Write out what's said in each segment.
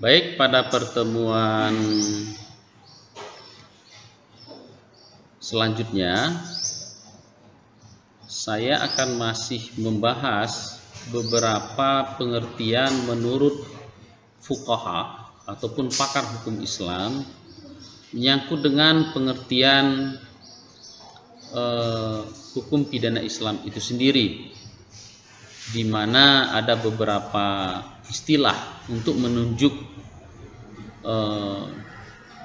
Baik, pada pertemuan selanjutnya saya akan masih membahas beberapa pengertian menurut fuqaha ataupun pakar hukum Islam menyangkut dengan pengertian hukum pidana Islam itu sendiri, di mana ada beberapa istilah untuk menunjuk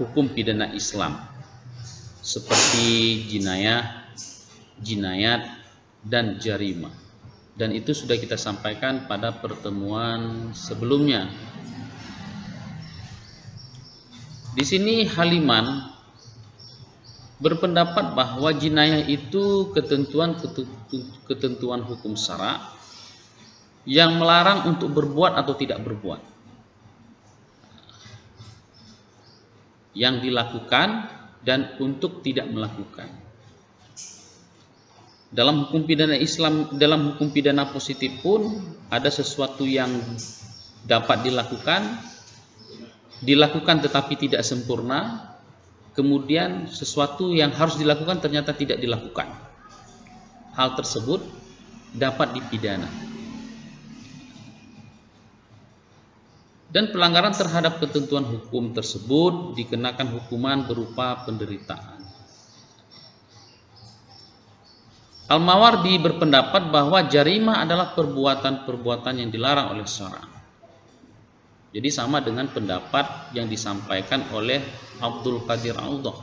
hukum pidana Islam seperti jinayat, dan jarimah, dan itu sudah kita sampaikan pada pertemuan sebelumnya. Di sini Haliman berpendapat bahwa jinayah itu ketentuan hukum syara yang melarang untuk berbuat atau tidak berbuat, yang dilakukan dan untuk tidak melakukan. Dalam hukum pidana Islam, dalam hukum pidana positif pun ada sesuatu yang dapat dilakukan tetapi tidak sempurna, kemudian sesuatu yang harus dilakukan ternyata tidak dilakukan. Hal tersebut dapat dipidana. Dan pelanggaran terhadap ketentuan hukum tersebut dikenakan hukuman berupa penderitaan. Al-Mawardi berpendapat bahwa jarimah adalah perbuatan-perbuatan yang dilarang oleh syara. Jadi sama dengan pendapat yang disampaikan oleh Abdul Qadir Audah.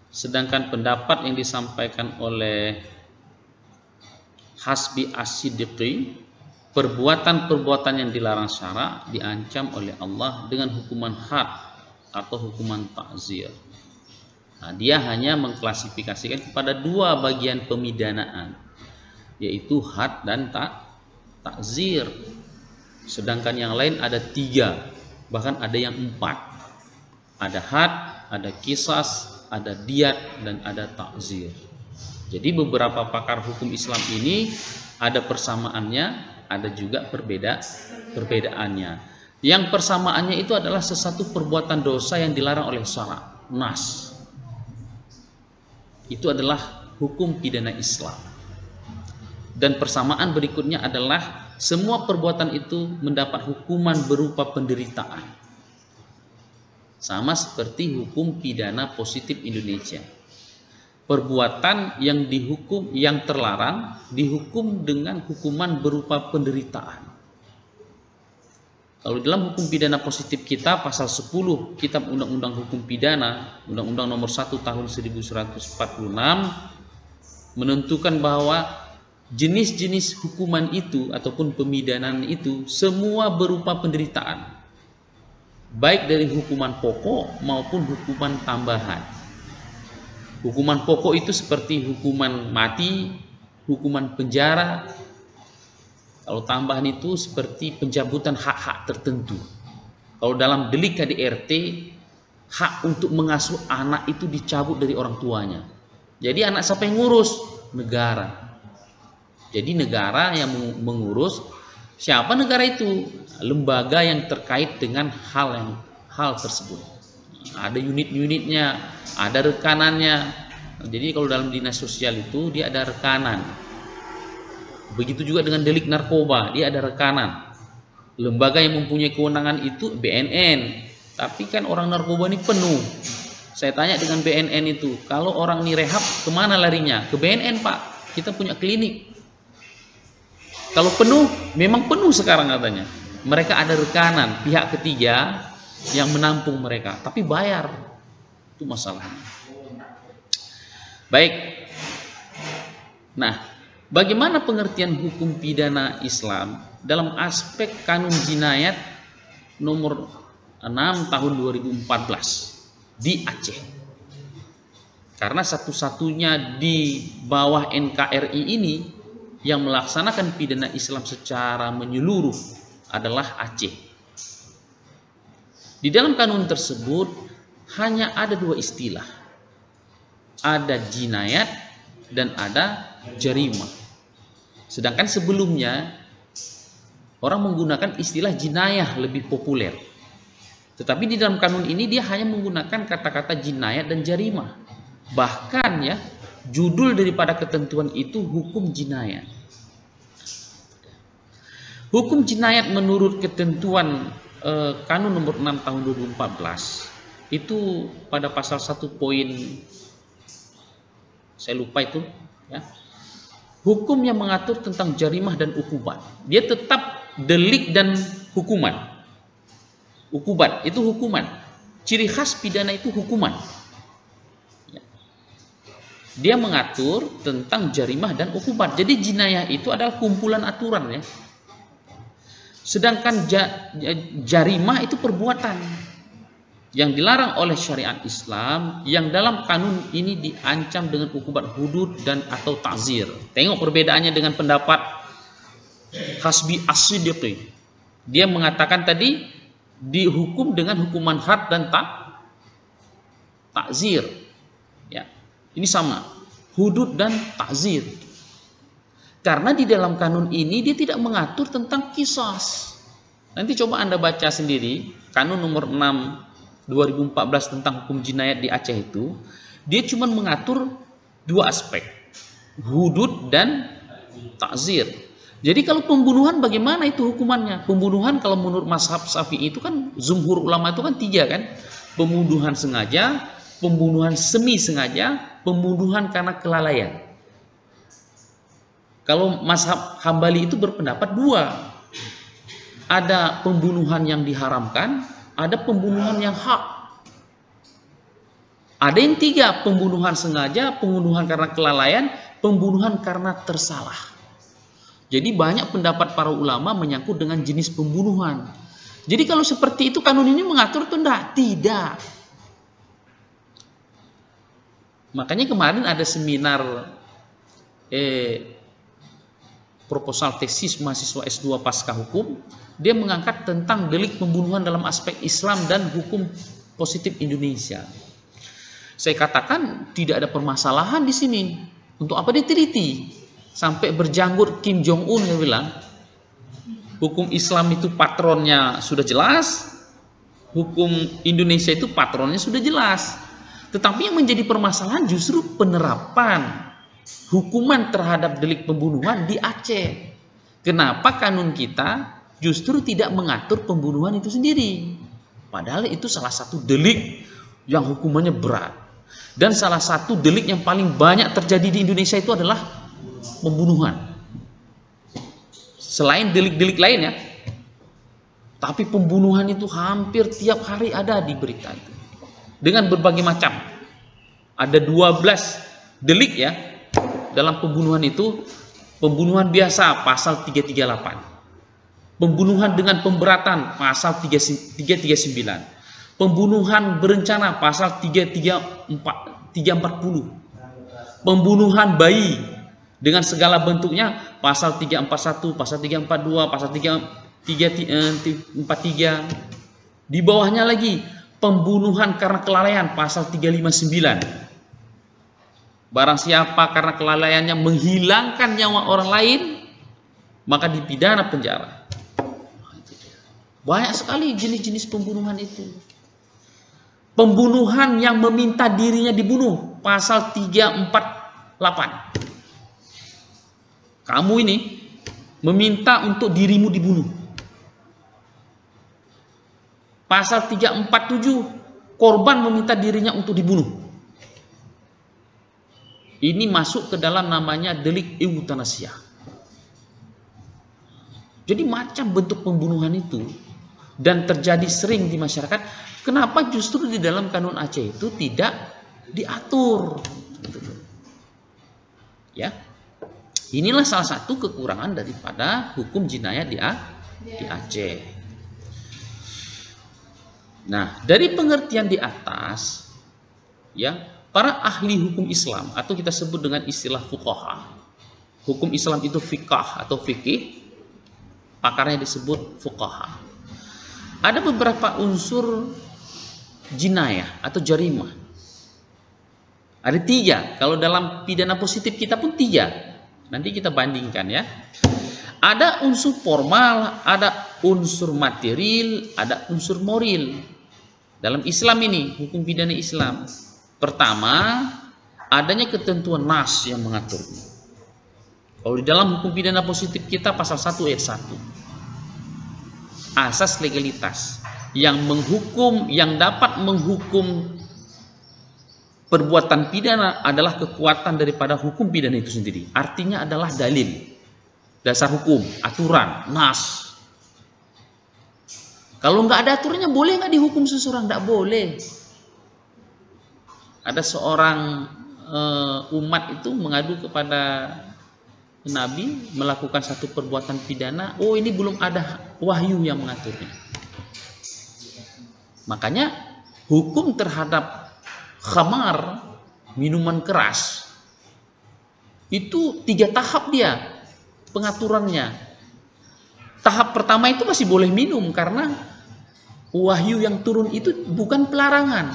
Sedangkan pendapat yang disampaikan oleh Hasbi As-Siddiqi, perbuatan-perbuatan yang dilarang syara diancam oleh Allah dengan hukuman had atau hukuman ta'zir. Nah, dia hanya mengklasifikasikan kepada dua bagian pemidanaan, yaitu had dan ta'zir. Sedangkan yang lain ada 3, bahkan ada yang 4. Ada had, ada qisas, ada diyat, dan ada ta'zir. Jadi beberapa pakar hukum Islam ini ada persamaannya, ada juga perbedaannya. Yang persamaannya itu adalah sesuatu perbuatan dosa yang dilarang oleh syara, nas. Itu adalah hukum pidana Islam. Dan persamaan berikutnya adalah semua perbuatan itu mendapat hukuman berupa penderitaan. Sama seperti hukum pidana positif Indonesia. Perbuatan yang dihukum, yang terlarang, dihukum dengan hukuman berupa penderitaan. Kalau dalam hukum pidana positif kita, pasal 10 Kitab Undang-Undang Hukum Pidana, Undang-Undang Nomor 1 Tahun 1946, menentukan bahwa jenis-jenis hukuman itu ataupun pemidanaan itu semua berupa penderitaan, baik dari hukuman pokok maupun hukuman tambahan. Hukuman pokok itu seperti hukuman mati, hukuman penjara. Kalau tambahan itu seperti pencabutan hak-hak tertentu. Kalau dalam delik KDRT, hak untuk mengasuh anak itu dicabut dari orang tuanya. Jadi anak siapa yang ngurus? Negara. Jadi negara yang mengurus. Siapa negara itu? Lembaga yang terkait dengan hal tersebut. Ada unit-unitnya, ada rekanannya. Jadi kalau dalam dinas sosial itu dia ada rekanan. Begitu juga dengan delik narkoba, dia ada rekanan. Lembaga yang mempunyai kewenangan itu BNN. Tapi kan orang narkoba ini penuh. Saya tanya dengan BNN itu, kalau orang ini rehab kemana larinya? Ke BNN Pak, kita punya klinik. Kalau penuh, memang penuh sekarang katanya. Mereka ada rekanan, pihak ketiga yang menampung mereka, tapi bayar. Itu masalahnya. Baik. Nah, bagaimana pengertian hukum pidana Islam dalam aspek kanun jinayat nomor 6 tahun 2014 di Aceh? Karena satu-satunya di bawah NKRI ini yang melaksanakan pidana Islam secara menyeluruh adalah Aceh. Di dalam kanun tersebut hanya ada 2 istilah. Ada jinayat, dan ada jarimah. Sedangkan sebelumnya orang menggunakan istilah jinayah lebih populer. Tetapi di dalam kanun ini dia hanya menggunakan kata-kata jinayat dan jarimah. Bahkan ya, judul daripada ketentuan itu hukum jinayat. Hukum jinayat menurut ketentuan kanun nomor 6 tahun 2014 itu pada pasal 1 poin, saya lupa itu ya. Hukum yang mengatur tentang jarimah dan ukubat. Dia tetap delik dan hukuman. Ukubat itu hukuman. Ciri khas pidana itu hukuman. Dia mengatur tentang jarimah dan ukubat. Jadi jinayah itu adalah kumpulan aturan ya. Sedangkan jarimah itu perbuatan yang dilarang oleh syariat Islam, yang dalam kanun ini diancam dengan hukuman hudud dan atau ta'zir. Tengok perbedaannya dengan pendapat Hasbi As-Siddiqi. Dia mengatakan tadi dihukum dengan hukuman had dan ta'zir. Ya, ini sama, hudud dan ta'zir. Karena di dalam kanun ini dia tidak mengatur tentang qisas. Nanti coba Anda baca sendiri kanun nomor 6 2014 tentang hukum jinayat di Aceh itu, dia cuma mengatur dua aspek, hudud dan ta'zir. Jadi kalau pembunuhan bagaimana itu hukumannya? Pembunuhan kalau menurut mazhab Syafi'i itu kan, jumhur ulama itu kan 3 kan, pembunuhan sengaja, pembunuhan semi sengaja, pembunuhan karena kelalaian. Kalau mazhab Hambali itu berpendapat 2, ada pembunuhan yang diharamkan, ada pembunuhan yang hak. Ada yang 3, pembunuhan sengaja, pembunuhan karena kelalaian, pembunuhan karena tersalah. Jadi banyak pendapat para ulama menyangkut dengan jenis pembunuhan. Jadi kalau seperti itu kanun ini mengatur itu enggak? Tidak. Makanya kemarin ada seminar proposal tesis mahasiswa S2 pasca hukum, dia mengangkat tentang delik pembunuhan dalam aspek Islam dan hukum positif Indonesia. Saya katakan tidak ada permasalahan di sini. Untuk apa diteliti? Sampai berjanggut Kim Jong Un dia bilang, hukum Islam itu patronnya sudah jelas, hukum Indonesia itu patronnya sudah jelas. Tetapi yang menjadi permasalahan justru penerapan hukuman terhadap delik pembunuhan di Aceh. Kenapa kanun kita justru tidak mengatur pembunuhan itu sendiri? Padahal itu salah satu delik yang hukumannya berat. Dan salah satu delik yang paling banyak terjadi di Indonesia itu adalah pembunuhan. Selain delik-delik lain ya. Tapi pembunuhan itu hampir tiap hari ada di berita itu. Dengan berbagai macam. Ada 12 delik ya. Dalam pembunuhan itu, pembunuhan biasa pasal 338. Pembunuhan dengan pemberatan pasal 339. Pembunuhan berencana pasal 340. Pembunuhan bayi dengan segala bentuknya pasal 341, pasal 342, pasal 343. Di bawahnya lagi pembunuhan karena kelalaian pasal 359. Barang siapa karena kelalaiannya menghilangkan nyawa orang lain, maka dipidana penjara. Banyak sekali jenis-jenis pembunuhan itu. Pembunuhan yang meminta dirinya dibunuh, pasal 348. Kamu ini meminta untuk dirimu dibunuh. Pasal 347, korban meminta dirinya untuk dibunuh. Ini masuk ke dalam namanya delik eutanasia. Jadi macam bentuk pembunuhan itu dan terjadi sering di masyarakat. Kenapa justru di dalam kanun Aceh itu tidak diatur? Ya, inilah salah satu kekurangan daripada hukum jinayah di Aceh. Nah, dari pengertian di atas, ya, para ahli hukum Islam atau kita sebut dengan istilah fuqaha. Hukum Islam itu fiqh atau fikih, pakarnya disebut fuqaha. Ada beberapa unsur jinayah atau jarimah. Ada 3. Kalau dalam pidana positif kita pun 3. Nanti kita bandingkan ya. Ada unsur formal, ada unsur material, ada unsur moral. Dalam Islam ini, hukum pidana Islam. Pertama, adanya ketentuan nas yang mengaturnya. Kalau di dalam hukum pidana positif kita pasal 1 ayat 1. Asas legalitas yang menghukum, yang dapat menghukum perbuatan pidana adalah kekuatan daripada hukum pidana itu sendiri. Artinya adalah dalil, dasar hukum, aturan, nas. Kalau nggak ada aturannya, boleh nggak dihukum seseorang? Nggak boleh. Ada seorang umat itu mengadu kepada Nabi melakukan satu perbuatan pidana. Oh, ini belum ada wahyu yang mengaturnya. Makanya hukum terhadap khamar, minuman keras, itu 3 tahap dia pengaturannya. Tahap pertama itu masih boleh minum karena wahyu yang turun itu bukan pelarangan,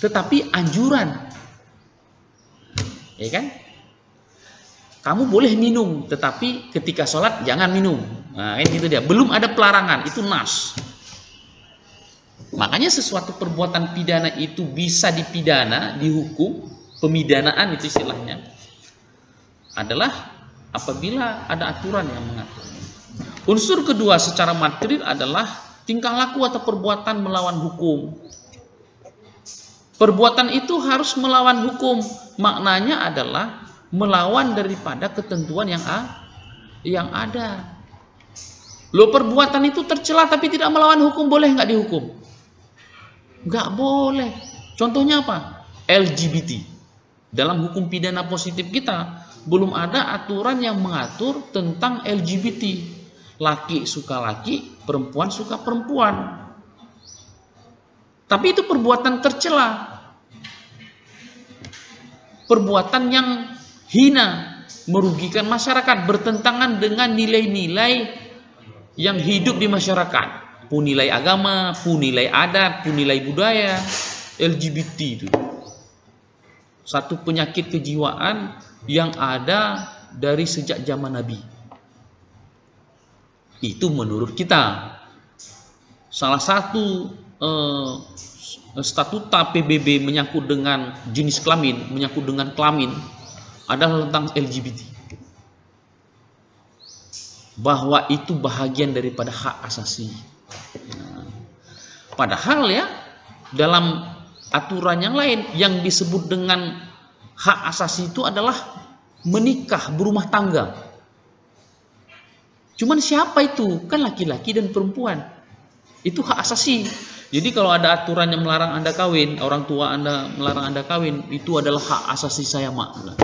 tetapi anjuran. Ya kan? Kamu boleh minum, tetapi ketika sholat jangan minum. Nah, itu dia. Belum ada pelarangan, itu nas. Makanya sesuatu perbuatan pidana itu bisa dipidana, dihukum, pemidanaan itu istilahnya, adalah apabila ada aturan yang mengatur. Unsur kedua secara material adalah tingkah laku atau perbuatan melawan hukum. Perbuatan itu harus melawan hukum. Maknanya adalah melawan daripada ketentuan yang ada. Lo perbuatan itu tercela tapi tidak melawan hukum, boleh nggak dihukum? Nggak boleh. Contohnya apa? LGBT. Dalam hukum pidana positif kita belum ada aturan yang mengatur tentang LGBT. Laki suka laki, perempuan suka perempuan. Tapi itu perbuatan tercela. Perbuatan yang hina, merugikan masyarakat, bertentangan dengan nilai-nilai yang hidup di masyarakat, pun nilai agama, pun nilai adat, pun nilai budaya. LGBT itu satu penyakit kejiwaan yang ada dari sejak zaman Nabi. Itu menurut kita. Salah satu statuta PBB menyangkut dengan jenis kelamin, menyangkut dengan kelamin, adalah tentang LGBT. Bahwa itu bahagian daripada hak asasi. Padahal ya, dalam aturan yang lain yang disebut dengan hak asasi itu adalah menikah, berumah tangga. Cuman siapa itu? Kan laki-laki dan perempuan. Itu hak asasi. Jadi kalau ada aturan yang melarang Anda kawin, orang tua Anda melarang Anda kawin, itu adalah hak asasi saya, Mak.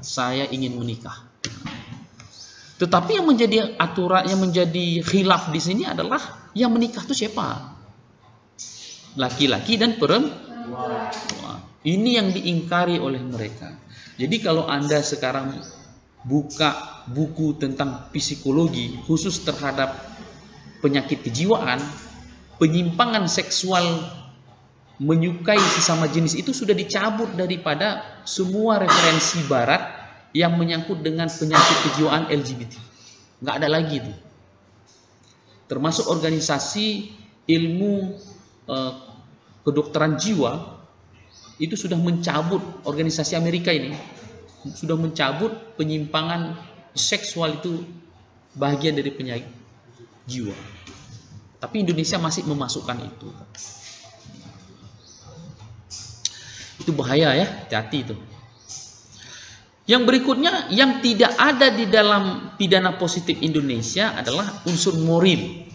Saya ingin menikah. Tetapi yang menjadi aturan, yang menjadi khilaf di sini adalah yang menikah itu siapa? Laki-laki dan perempuan. Ini yang diingkari oleh mereka. Jadi kalau Anda sekarang buka buku tentang psikologi khusus terhadap penyakit kejiwaan, penyimpangan seksual menyukai sesama jenis itu sudah dicabut daripada semua referensi barat yang menyangkut dengan penyakit kejiwaan LGBT. Nggak ada lagi itu. Termasuk organisasi ilmu kedokteran jiwa itu sudah mencabut, organisasi Amerika ini sudah mencabut penyimpangan seksual itu bagian dari penyakit jiwa. Tapi Indonesia masih memasukkan itu. Itu bahaya ya, hati-hati itu. Yang berikutnya yang tidak ada di dalam pidana positif Indonesia adalah unsur moral.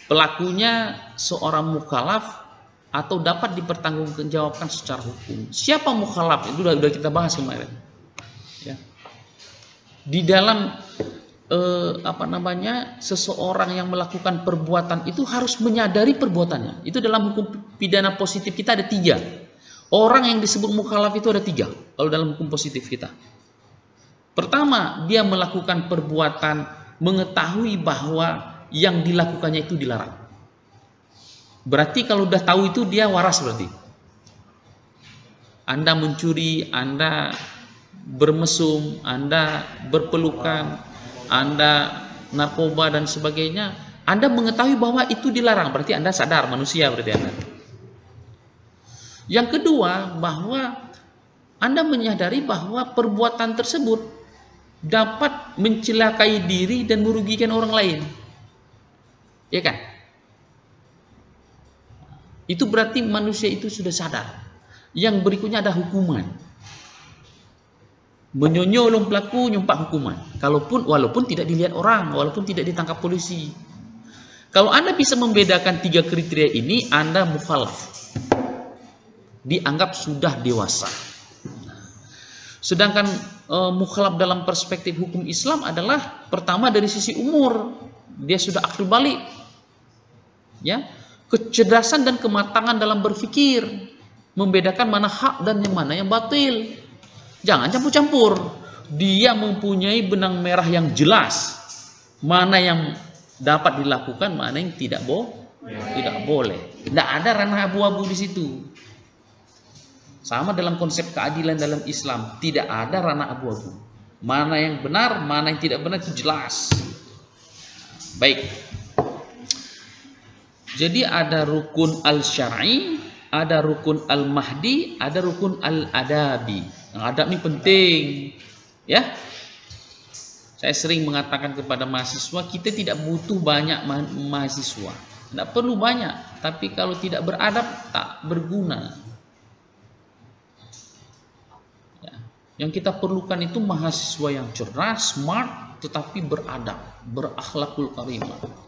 Pelakunya seorang mukhalaf atau dapat dipertanggungjawabkan secara hukum. Siapa mukhalaf? Itu sudah kita bahas kemarin. Ya. Di dalam seseorang yang melakukan perbuatan itu harus menyadari perbuatannya. Itu dalam hukum pidana positif kita ada 3. Orang yang disebut mukhalaf itu ada 3 kalau dalam hukum positif kita. Pertama, dia melakukan perbuatan mengetahui bahwa yang dilakukannya itu dilarang. Berarti kalau udah tahu itu dia waras berarti. Anda mencuri, Anda bermesum, Anda berpelukan, Anda narkoba dan sebagainya, Anda mengetahui bahwa itu dilarang, berarti Anda sadar, manusia berarti Anda. Yang kedua, bahwa Anda menyadari bahwa perbuatan tersebut dapat mencelakai diri dan merugikan orang lain. Ya kan? Itu berarti manusia itu sudah sadar. Yang berikutnya ada hukuman. Menyonyolong pelaku nyumpak hukuman. Walaupun tidak dilihat orang, walaupun tidak ditangkap polisi. Kalau Anda bisa membedakan 3 kriteria ini, Anda mukhalaf. Dianggap sudah dewasa. Sedangkan mukhalaf dalam perspektif hukum Islam adalah pertama dari sisi umur, dia sudah akil balik. Ya, kecerdasan dan kematangan dalam berpikir, membedakan mana hak dan yang mana yang batil. Jangan campur-campur. Dia mempunyai benang merah yang jelas. Mana yang dapat dilakukan, mana yang tidak boleh. Tidak ada ranah abu-abu di situ. Sama dalam konsep keadilan dalam Islam, tidak ada ranah abu-abu. Mana yang benar, mana yang tidak benar itu jelas. Baik. Jadi ada rukun al-syar'i, ada rukun al-mahdi, ada rukun al-adabi. Yang adab ini penting, ya. Saya sering mengatakan kepada mahasiswa, kita tidak butuh banyak mahasiswa. Tidak perlu banyak, tapi kalau tidak beradab tak berguna. Ya. Yang kita perlukan itu mahasiswa yang cerdas, smart, tetapi beradab, berakhlakul karimah.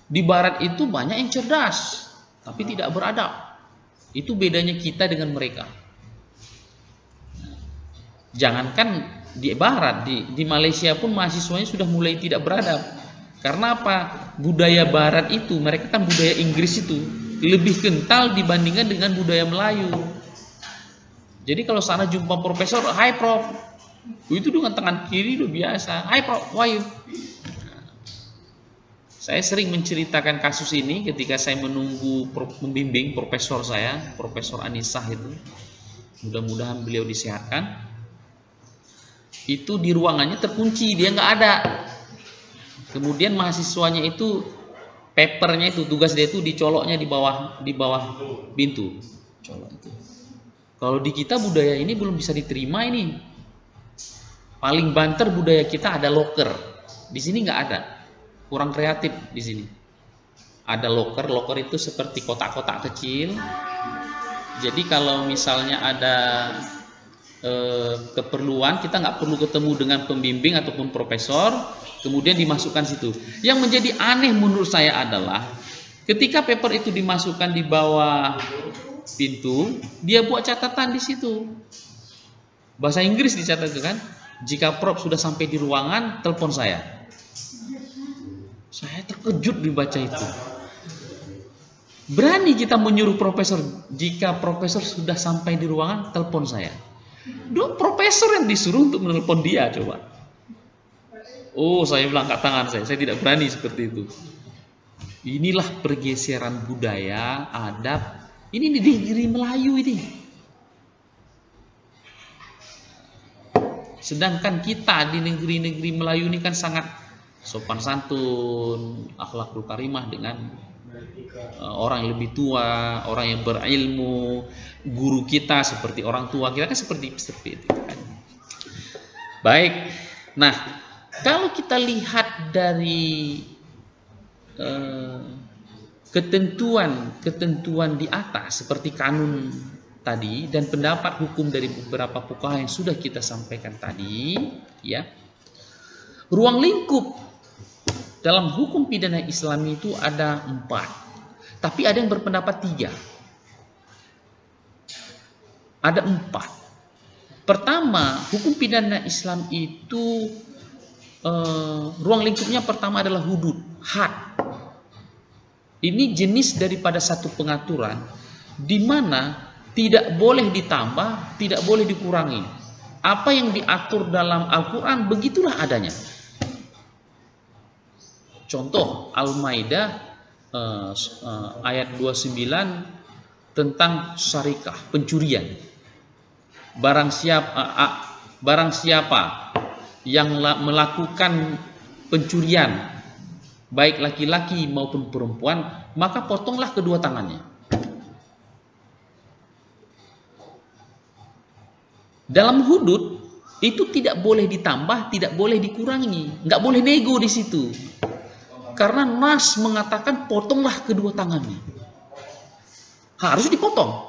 Di barat itu banyak yang cerdas, tapi tidak beradab. Itu bedanya kita dengan mereka. Jangankan di barat, di Malaysia pun mahasiswanya sudah mulai tidak beradab. Karena apa? Budaya barat itu, mereka kan budaya Inggris itu lebih kental dibandingkan dengan budaya Melayu. Jadi kalau sana jumpa profesor, "Hai Prof." Itu dengan tangan kiri udah biasa. "Hai Prof, why you?" Saya sering menceritakan kasus ini ketika saya menunggu membimbing profesor saya, Profesor Anisah itu. Mudah-mudahan beliau disehatkan. Itu di ruangannya terkunci, dia nggak ada. Kemudian mahasiswanya itu papernya itu, tugas dia itu dicoloknya di bawah pintu. Colok itu. Kalau di kita budaya ini belum bisa diterima ini. Paling banter budaya kita ada locker. Di sini nggak ada. Kurang kreatif di sini. Ada locker itu seperti kotak-kotak kecil. Jadi kalau misalnya ada keperluan, kita nggak perlu ketemu dengan pembimbing ataupun profesor, kemudian dimasukkan situ. Yang menjadi aneh menurut saya adalah ketika paper itu dimasukkan di bawah pintu, dia buat catatan di situ. Bahasa Inggris dicatat kan, jika Prof sudah sampai di ruangan, telepon saya. Saya terkejut dibaca itu. Berani kita menyuruh profesor, jika profesor sudah sampai di ruangan, telepon saya. Dua profesor yang disuruh untuk menelpon dia, coba. Oh, saya bilang angkat tangan saya tidak berani seperti itu. Inilah pergeseran budaya, adab. Ini di negeri Melayu ini. Sedangkan kita di negeri-negeri Melayu ini kan sangat sopan santun, akhlakul karimah dengan orang yang lebih tua, orang yang berilmu, guru kita seperti orang tua kita kan seperti itu kan. Baik, nah kalau kita lihat dari ketentuan di atas seperti kanun tadi dan pendapat hukum dari beberapa fuqaha yang sudah kita sampaikan tadi, ya, ruang lingkup dalam hukum pidana Islam itu ada 4, tapi ada yang berpendapat 3. Ada 4. Pertama, hukum pidana Islam itu ruang lingkupnya pertama adalah hudud, had. Ini jenis daripada satu pengaturan di mana tidak boleh ditambah, tidak boleh dikurangi. Apa yang diatur dalam Al-Quran begitulah adanya. Contoh Al-Maidah ayat 29 tentang syarikah, pencurian. barang siapa yang melakukan pencurian, baik laki-laki maupun perempuan, maka potonglah kedua tangannya. Dalam hudud itu tidak boleh ditambah, tidak boleh dikurangi, nggak boleh nego di situ. Karena nas mengatakan potonglah kedua tangannya. Harus dipotong.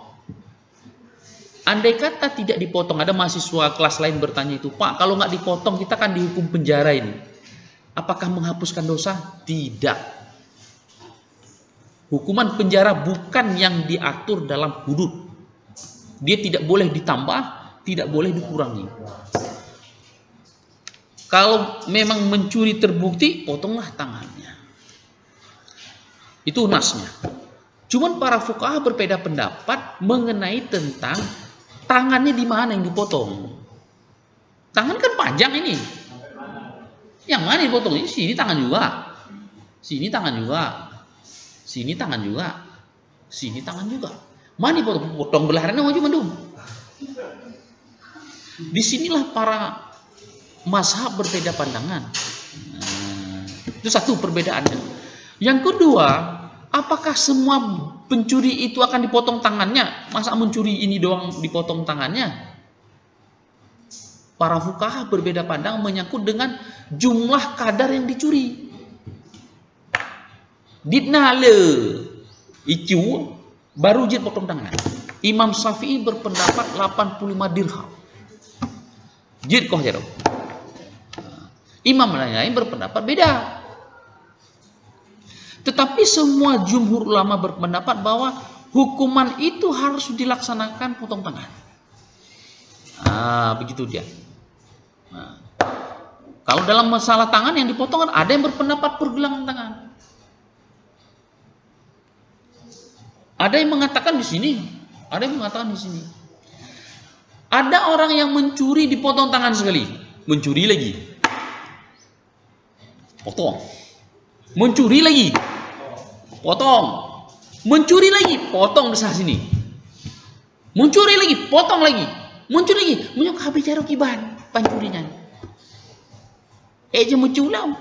Andai kata tidak dipotong, ada mahasiswa kelas lain bertanya itu, Pak, kalau nggak dipotong kita kan dihukum penjara ini. Apakah menghapuskan dosa? Tidak. Hukuman penjara bukan yang diatur dalam hudud. Dia tidak boleh ditambah, tidak boleh dikurangi. Kalau memang mencuri terbukti, potonglah tangannya. Itu nasnya. Cuman para fuqaha berbeda pendapat mengenai tentang tangannya di mana yang dipotong. Tangan kan panjang ini. Yang mana dipotong? Ini sini tangan juga. Sini tangan juga. Sini tangan juga. Sini tangan juga. Mana dipotong? Potong belahannya aja mandum. Disinilah para mazhab berbeda pandangan. Itu satu perbedaannya. Yang kedua, apakah semua pencuri itu akan dipotong tangannya? Masa mencuri ini doang dipotong tangannya? Para fuqaha berbeda pandangan menyangkut dengan jumlah kadar yang dicuri. Ditnale itu baru jid potong tangan. Imam Syafi'i berpendapat 85 dirham. Jid kok jero. Imam lain berpendapat beda. Tetapi semua jumhur ulama berpendapat bahwa hukuman itu harus dilaksanakan potong tangan. Begitu dia. Kalau dalam masalah tangan yang dipotong, ada yang berpendapat pergelangan tangan. Ada yang mengatakan di sini, ada yang mengatakan di sini. Ada orang yang mencuri dipotong tangan sekali, mencuri lagi, potong, mencuri lagi, potong, mencuri lagi, potong di sini, mencuri lagi, potong lagi, mencuri lagi, menyok habis caro kiban pancurinya. Meculam.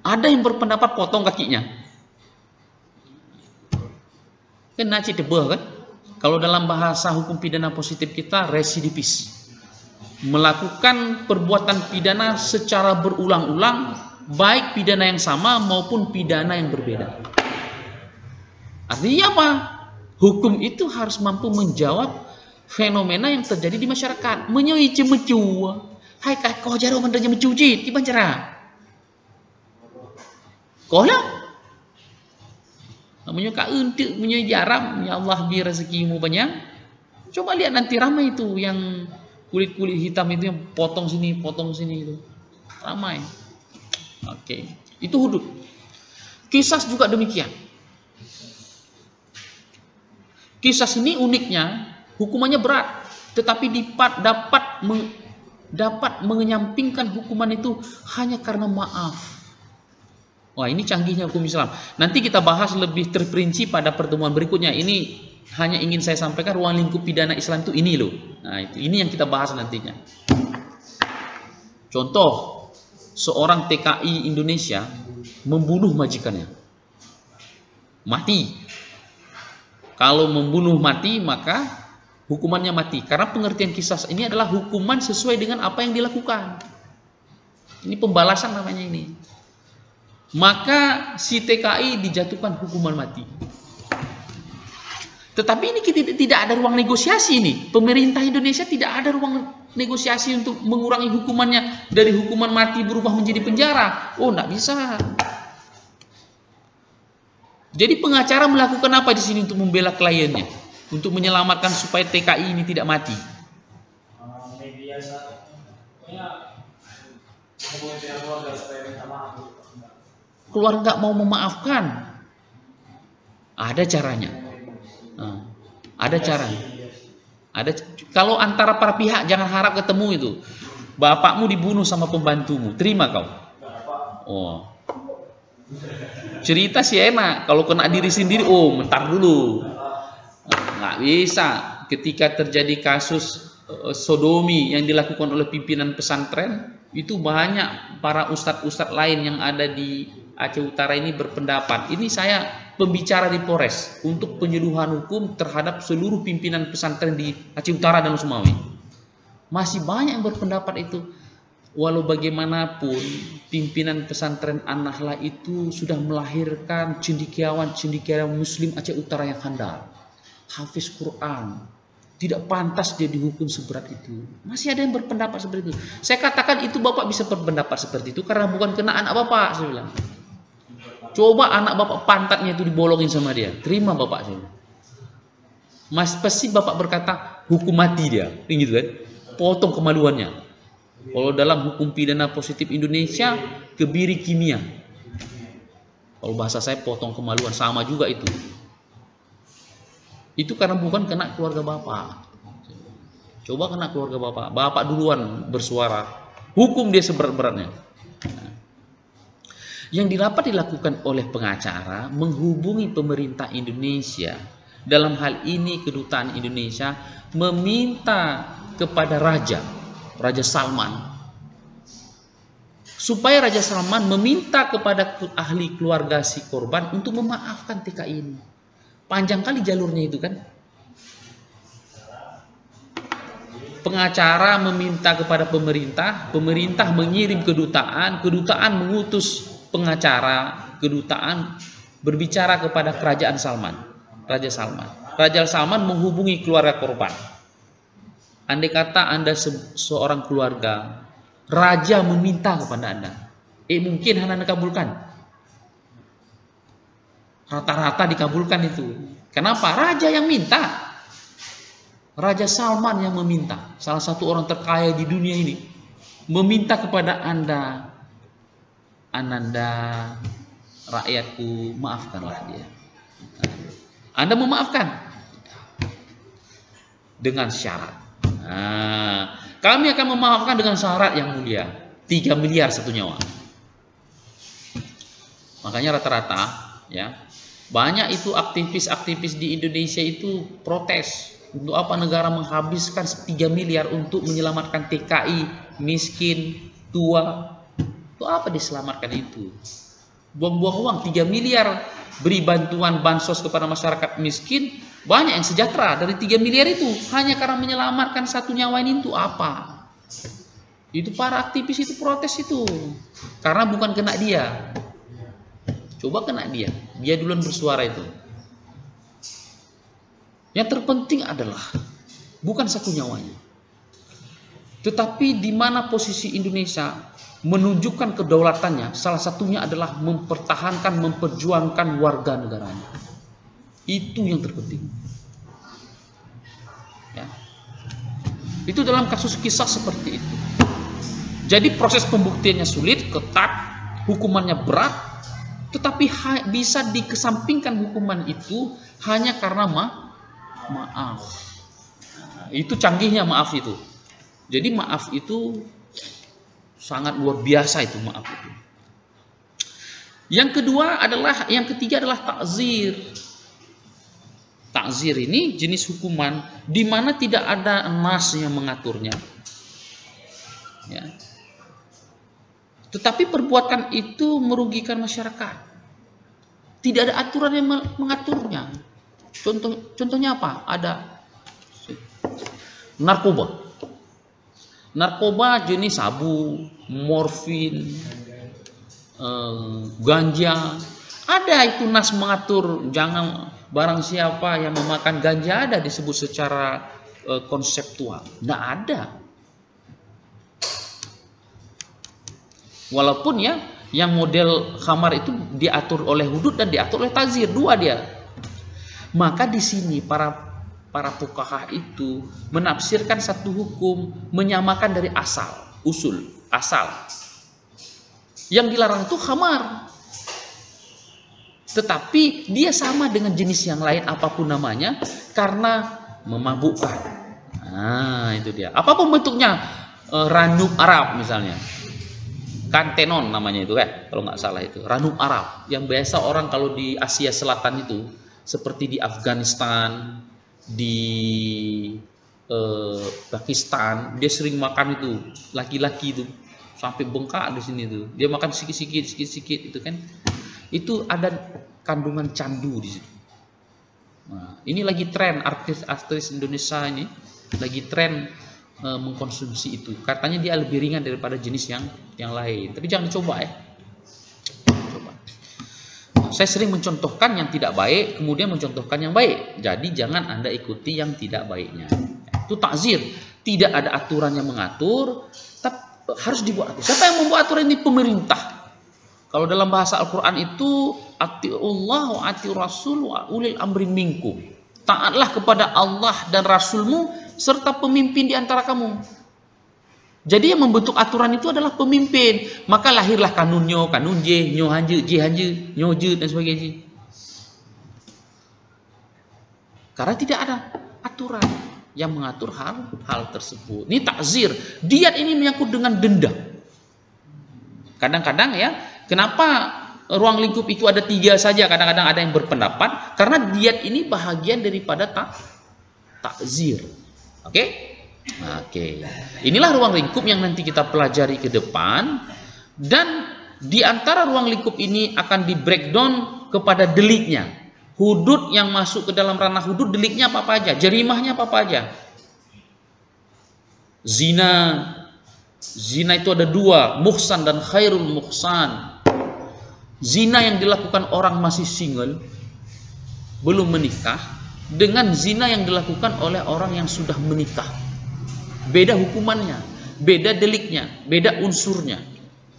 Ada yang berpendapat potong kakinya. Kena cedebah kan? Kalau dalam bahasa hukum pidana positif kita residivis, melakukan perbuatan pidana secara berulang-ulang, baik pidana yang sama maupun pidana yang berbeda. Artinya apa? Hukum itu harus mampu menjawab fenomena yang terjadi di masyarakat. Menyoice mecu, hai kau jaro menderja mecuci di bancara. Kau lah. Namanya kak untuk punya jaram, ya Allah biar rezekimu banyak. Coba lihat nanti ramai itu yang kulit-kulit hitam itu yang potong sini itu. Ramai. Oke. Itu hudud. Qisas juga demikian. Qisas ini uniknya hukumannya berat, tetapi dapat menyampingkan hukuman itu hanya karena maaf. Wah, ini canggihnya hukum Islam. Nanti kita bahas lebih terperinci pada pertemuan berikutnya. Ini hanya ingin saya sampaikan ruang lingkup pidana Islam itu ini loh. Nah, ini yang kita bahas nantinya. Contoh, seorang TKI Indonesia membunuh majikannya. Mati. Kalau membunuh mati, maka hukumannya mati. Karena pengertian qisas ini adalah hukuman sesuai dengan apa yang dilakukan. Ini pembalasan namanya ini. Maka si TKI dijatuhkan hukuman mati. Tetapi ini tidak ada ruang negosiasi ini. Pemerintah Indonesia tidak ada ruang negosiasi untuk mengurangi hukumannya dari hukuman mati berubah menjadi penjara. Oh, enggak bisa. Jadi pengacara melakukan apa di sini untuk membela kliennya? Untuk menyelamatkan supaya TKI ini tidak mati. Keluarga mau memaafkan, ada caranya. Ada caranya. Kalau antara para pihak jangan harap ketemu itu. Bapakmu dibunuh sama pembantumu, terima kau. Oh, cerita sih enak. Kalau kena diri sendiri, oh mentar dulu. Nggak bisa. Ketika terjadi kasus sodomi yang dilakukan oleh pimpinan pesantren, itu banyak para ustadz-ustadz lain yang ada di Aceh Utara ini berpendapat. Ini saya pembicara di Polres untuk penyuluhan hukum terhadap seluruh pimpinan pesantren di Aceh Utara dan Sumawi. Masih banyak yang berpendapat itu. Walau bagaimanapun pimpinan pesantren An-Nahlah itu sudah melahirkan cendekiawan Muslim Aceh Utara yang handal, hafiz Quran, tidak pantas dia dihukum seberat itu. Masih ada yang berpendapat seperti itu. Saya katakan itu Bapak bisa berpendapat seperti itu karena bukan kena anak Bapak, saya bilang. Coba anak Bapak pantatnya itu dibolongin sama dia, terima Bapak, saya bilang. Mas pasti Bapak berkata hukum mati dia, gitu kan? Potong kemaluannya. Kalau dalam hukum pidana positif Indonesia, kebiri kimia. Kalau bahasa saya potong kemaluan, sama juga itu. Itu karena bukan kena keluarga Bapak. Coba kena keluarga Bapak. Bapak duluan bersuara. Hukum dia seberat-beratnya. Yang dapat dilakukan oleh pengacara menghubungi pemerintah Indonesia. Dalam hal ini kedutaan Indonesia meminta kepada Raja Salman, supaya Raja Salman meminta kepada ahli keluarga si korban untuk memaafkan TKI ini. Panjang kali jalurnya itu kan. Pengacara meminta kepada pemerintah, pemerintah mengirim kedutaan, kedutaan mengutus pengacara, kedutaan berbicara kepada kerajaan Salman, Raja Salman. Raja Salman menghubungi keluarga korban. Andai kata Anda seorang keluarga, raja meminta kepada Anda, mungkin Anda kabulkan. Rata-rata dikabulkan itu. Kenapa? Raja yang minta. Raja Salman yang meminta. Salah satu orang terkaya di dunia ini meminta kepada Anda, Ananda, rakyatku, maafkanlah dia. Anda memaafkan dengan syarat. Nah, kami akan memaafkan dengan syarat yang mulia, 3 miliar satu nyawa. Makanya rata-rata ya, banyak itu aktivis-aktivis di Indonesia itu protes. Untuk apa negara menghabiskan 3 miliar untuk menyelamatkan TKI miskin, tua? Untuk apa diselamatkan itu? Buang-buang uang 3 miliar beri bantuan bansos kepada masyarakat miskin, banyak yang sejahtera dari 3 miliar itu hanya karena menyelamatkan satu nyawa ini. Itu apa? Itu para aktivis itu protes itu karena bukan kena dia. Coba kena dia duluan bersuara itu. Yang terpenting adalah bukan satu nyawanya, tetapi di mana posisi Indonesia menunjukkan kedaulatannya, salah satunya adalah mempertahankan, memperjuangkan warga negaranya. Itu yang terpenting. Ya. Itu dalam kasus kisah seperti itu. Jadi proses pembuktiannya sulit, ketat, hukumannya berat, tetapi bisa dikesampingkan hukuman itu hanya karena maaf. Nah, itu canggihnya maaf itu. Jadi maaf itu sangat luar biasa itu maaf itu. Yang ketiga adalah takzir. Takzir ini jenis hukuman di mana tidak ada nas yang mengaturnya. Ya. Tetapi perbuatan itu merugikan masyarakat. Tidak ada aturan yang mengaturnya. Contohnya apa? Ada narkoba. Narkoba jenis sabu, morfin, ganja. Ada itu nas mengatur, jangan barang siapa yang memakan ganja, ada disebut secara konseptual. Tidak ada. Walaupun ya yang model khamar itu diatur oleh hudud dan diatur oleh tazir, dua dia. Maka di sini para fuqaha itu menafsirkan satu hukum, menyamakan dari usul. Yang dilarang itu khamar. Tetapi dia sama dengan jenis yang lain apapun namanya karena memabukkan. Nah, itu dia. Apapun bentuknya, ranum Arab misalnya. Kantenon namanya itu kan, kalau nggak salah itu. Ranum Arab yang biasa orang kalau di Asia Selatan itu seperti di Afghanistan, di Pakistan, dia sering makan itu laki-laki itu sampai bengkak di sini tuh. Dia makan sikit-sikit itu kan. Itu ada kandungan candu di situ. Nah, ini lagi tren artis Indonesia ini lagi tren mengkonsumsi itu. Katanya dia lebih ringan daripada jenis yang lain. Tapi jangan dicoba ya. Coba. Saya sering mencontohkan yang tidak baik, kemudian mencontohkan yang baik. Jadi jangan Anda ikuti yang tidak baiknya. Itu takzir. Tidak ada aturan yang mengatur, tapi harus dibuat aturan. Siapa yang membuat aturan ini? Pemerintah. Kalau dalam bahasa Al-Quran itu atiullah wa atiur rasul wa ulil amri minkum. Taatlah kepada Allah dan Rasulmu serta pemimpin di antara kamu. Jadi yang membentuk aturan itu adalah pemimpin. Maka lahirlah kanunnya, kanun J, nyo hanje, J hanje, nyo je dan sebagainya. Karena tidak ada aturan yang mengatur hal tersebut. Ini takzir. Diat ini menyangkut dengan denda. Kadang-kadang ya, kenapa ruang lingkup itu ada 3 saja? Kadang-kadang ada yang berpendapat karena diat ini bahagian daripada takzir. Oke? Oke. Inilah ruang lingkup yang nanti kita pelajari ke depan, dan di antara ruang lingkup ini akan di breakdown kepada deliknya. Hudud yang masuk ke dalam ranah hudud, deliknya apa aja, jarimahnya apa aja. Zina. Zina itu ada 2, muhsan dan khairul muhsan. Zina yang dilakukan orang masih single, belum menikah, dengan zina yang dilakukan oleh orang yang sudah menikah. Beda hukumannya, beda deliknya, beda unsurnya.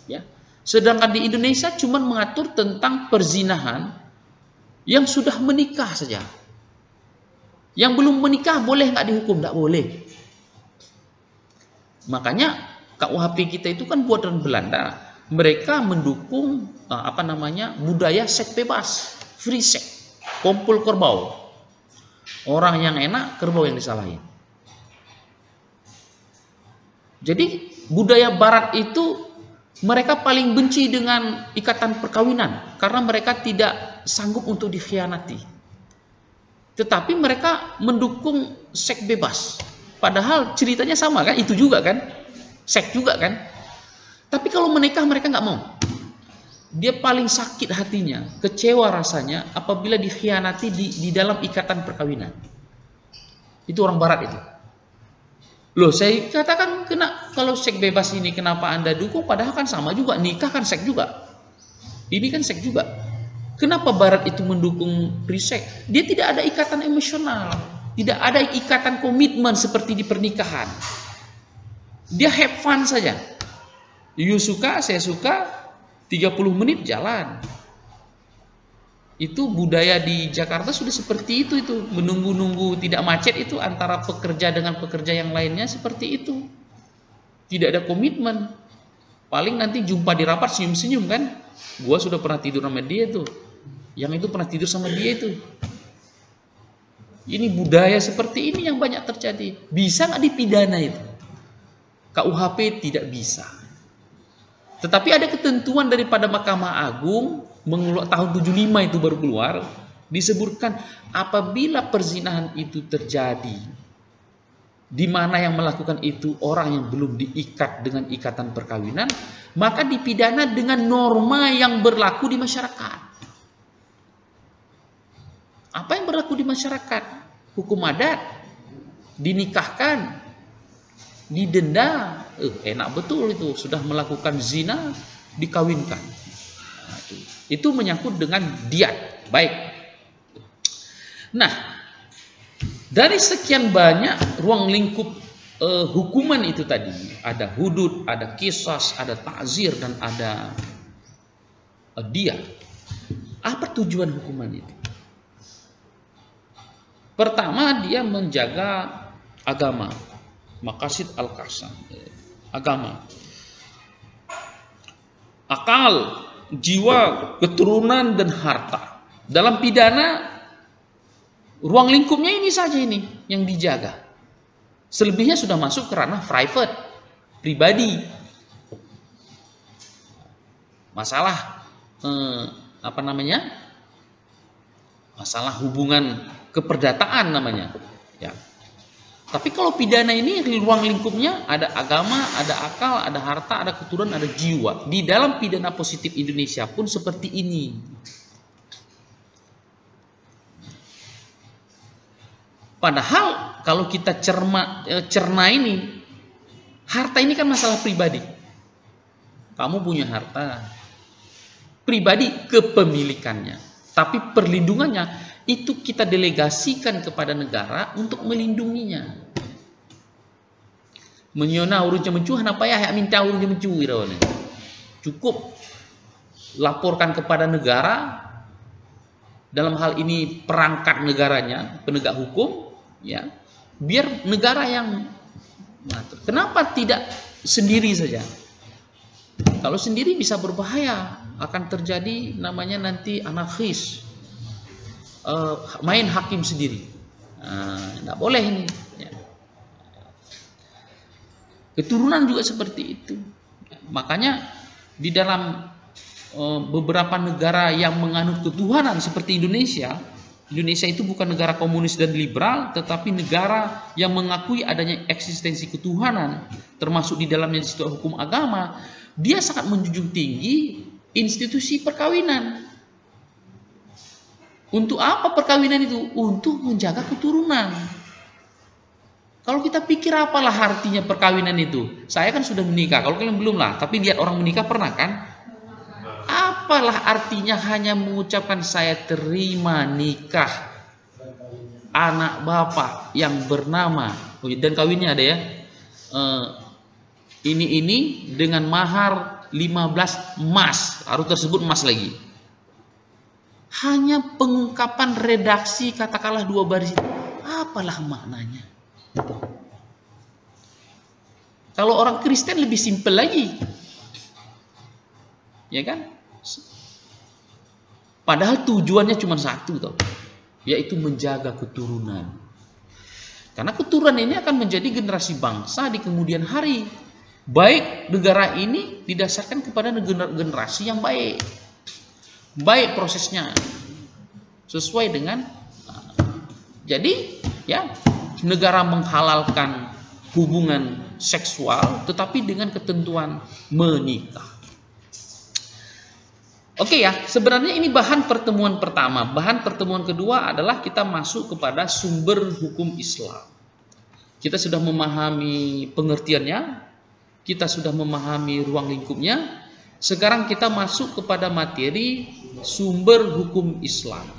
Ya. Sedangkan di Indonesia cuma mengatur tentang perzinahan yang sudah menikah saja. Yang belum menikah boleh nggak dihukum? Nggak boleh. Makanya KUHP kita itu kan buatan Belanda. Mereka mendukung budaya seks bebas, free sex, kumpul kerbau. Orang yang enak, kerbau yang disalahin. Jadi budaya Barat itu mereka paling benci dengan ikatan perkawinan karena mereka tidak sanggup untuk dikhianati. Tetapi mereka mendukung seks bebas. Padahal ceritanya sama kan, itu juga kan, seks juga kan. Tapi kalau menikah mereka nggak mau. Dia paling sakit hatinya, kecewa rasanya apabila dikhianati di dalam ikatan perkawinan. Itu orang Barat itu. Loh, saya katakan kalau seks bebas ini kenapa Anda dukung? Padahal kan sama juga, nikah kan seks juga. Ini kan seks juga. Kenapa Barat itu mendukung free sex? Dia tidak ada ikatan emosional, tidak ada ikatan komitmen seperti di pernikahan. Dia have fun saja. You suka, saya suka, 30 menit jalan. Itu budaya di Jakarta sudah seperti itu menunggu-nunggu tidak macet itu antara pekerja dengan pekerja yang lainnya seperti itu. Tidak ada komitmen. Paling nanti jumpa di rapat senyum-senyum kan. Gua sudah pernah tidur sama dia tuh. Yang itu pernah tidur sama dia itu. Ini budaya seperti ini yang banyak terjadi. Bisa nggak dipidana itu? KUHP tidak bisa. Tetapi ada ketentuan daripada Mahkamah Agung tahun 75 itu baru keluar, disebutkan apabila perzinahan itu terjadi di mana yang melakukan itu orang yang belum diikat dengan ikatan perkawinan, maka dipidana dengan norma yang berlaku di masyarakat. Apa yang berlaku di masyarakat? Hukum adat, dinikahkan, didenda. Enak betul itu, sudah melakukan zina, dikawinkan. Nah, itu menyangkut dengan diat. Baik. Nah, dari sekian banyak ruang lingkup hukuman itu tadi, ada hudud, ada qisas, ada ta'zir, dan ada diat. Apa tujuan hukuman itu? Pertama, dia menjaga agama, maqasid al-qasam, agama, akal, jiwa, keturunan, dan harta. Dalam pidana, ruang lingkupnya ini saja ini yang dijaga. Selebihnya sudah masuk ke ranah private, pribadi. Masalah masalah hubungan keperdataan namanya. Ya. Tapi kalau pidana ini ruang lingkupnya ada agama, ada akal, ada harta, ada keturunan, ada jiwa. Di dalam pidana positif Indonesia pun seperti ini. Padahal kalau kita cerna ini, harta ini kan masalah pribadi. Kamu punya harta pribadi, kepemilikannya, tapi perlindungannya itu kita delegasikan kepada negara untuk melindunginya. Menyona urun cemencuh apa ya minta urun cemencuh irawane. Cukup laporkan kepada negara, dalam hal ini perangkat negaranya, penegak hukum, ya, biar negara yang mengatur. Kenapa tidak sendiri saja? Kalau sendiri bisa berbahaya, akan terjadi namanya nanti anarkis. Main hakim sendiri, nggak boleh ini. Ya. Keturunan juga seperti itu. Makanya di dalam beberapa negara yang menganut ketuhanan seperti Indonesia, Indonesia itu bukan negara komunis dan liberal, tetapi negara yang mengakui adanya eksistensi ketuhanan, termasuk di dalamnya di situ hukum agama. Dia sangat menjunjung tinggi institusi perkawinan. Untuk apa perkawinan itu? Untuk menjaga keturunan. Kalau kita pikir apalah artinya perkawinan itu? Saya kan sudah menikah, kalau kalian belum lah, tapi lihat orang menikah pernah kan? Apalah artinya hanya mengucapkan saya terima nikah anak bapak yang bernama, dan kawinnya ada ya, ini dengan mahar 15 emas, harus tersebut emas lagi. Hanya pengungkapan redaksi katakanlah 2 baris itu, apalah maknanya? Kalau orang Kristen lebih simpel lagi, ya kan? Padahal tujuannya cuma satu, toh, yaitu menjaga keturunan. Karena keturunan ini akan menjadi generasi bangsa di kemudian hari. Baik negara ini didasarkan kepada generasi yang baik. Baik prosesnya sesuai dengan, jadi ya, negara menghalalkan hubungan seksual tetapi dengan ketentuan menikah. Oke ya, sebenarnya ini bahan pertemuan pertama. Bahan pertemuan kedua adalah kita masuk kepada sumber hukum Islam. Kita sudah memahami pengertiannya, kita sudah memahami ruang lingkupnya. Sekarang kita masuk kepada materi sumber hukum Islam.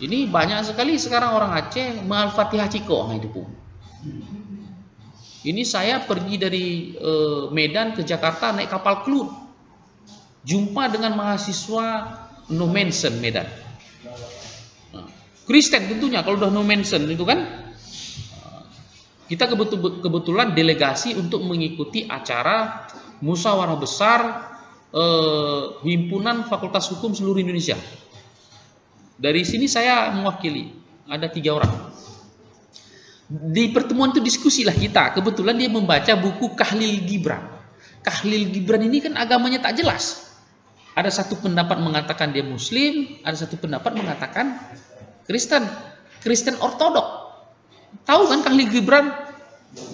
Ini banyak sekali sekarang orang Aceh Al-Fatihah Ciko itu pun. Ini saya pergi dari Medan ke Jakarta naik kapal Klut, jumpa dengan mahasiswa No Mention Medan. Kristen tentunya kalau udah No Mention itu kan. Kita kebetulan delegasi untuk mengikuti acara musyawarah besar himpunan Fakultas Hukum seluruh Indonesia. Dari sini saya mewakili, ada 3 orang. Di pertemuan itu diskusilah kita. Kebetulan dia membaca buku Khalil Gibran. Khalil Gibran ini kan agamanya tak jelas. Ada satu pendapat mengatakan dia Muslim, ada satu pendapat mengatakan Kristen Ortodok. Tahu kan Khalil Gibran?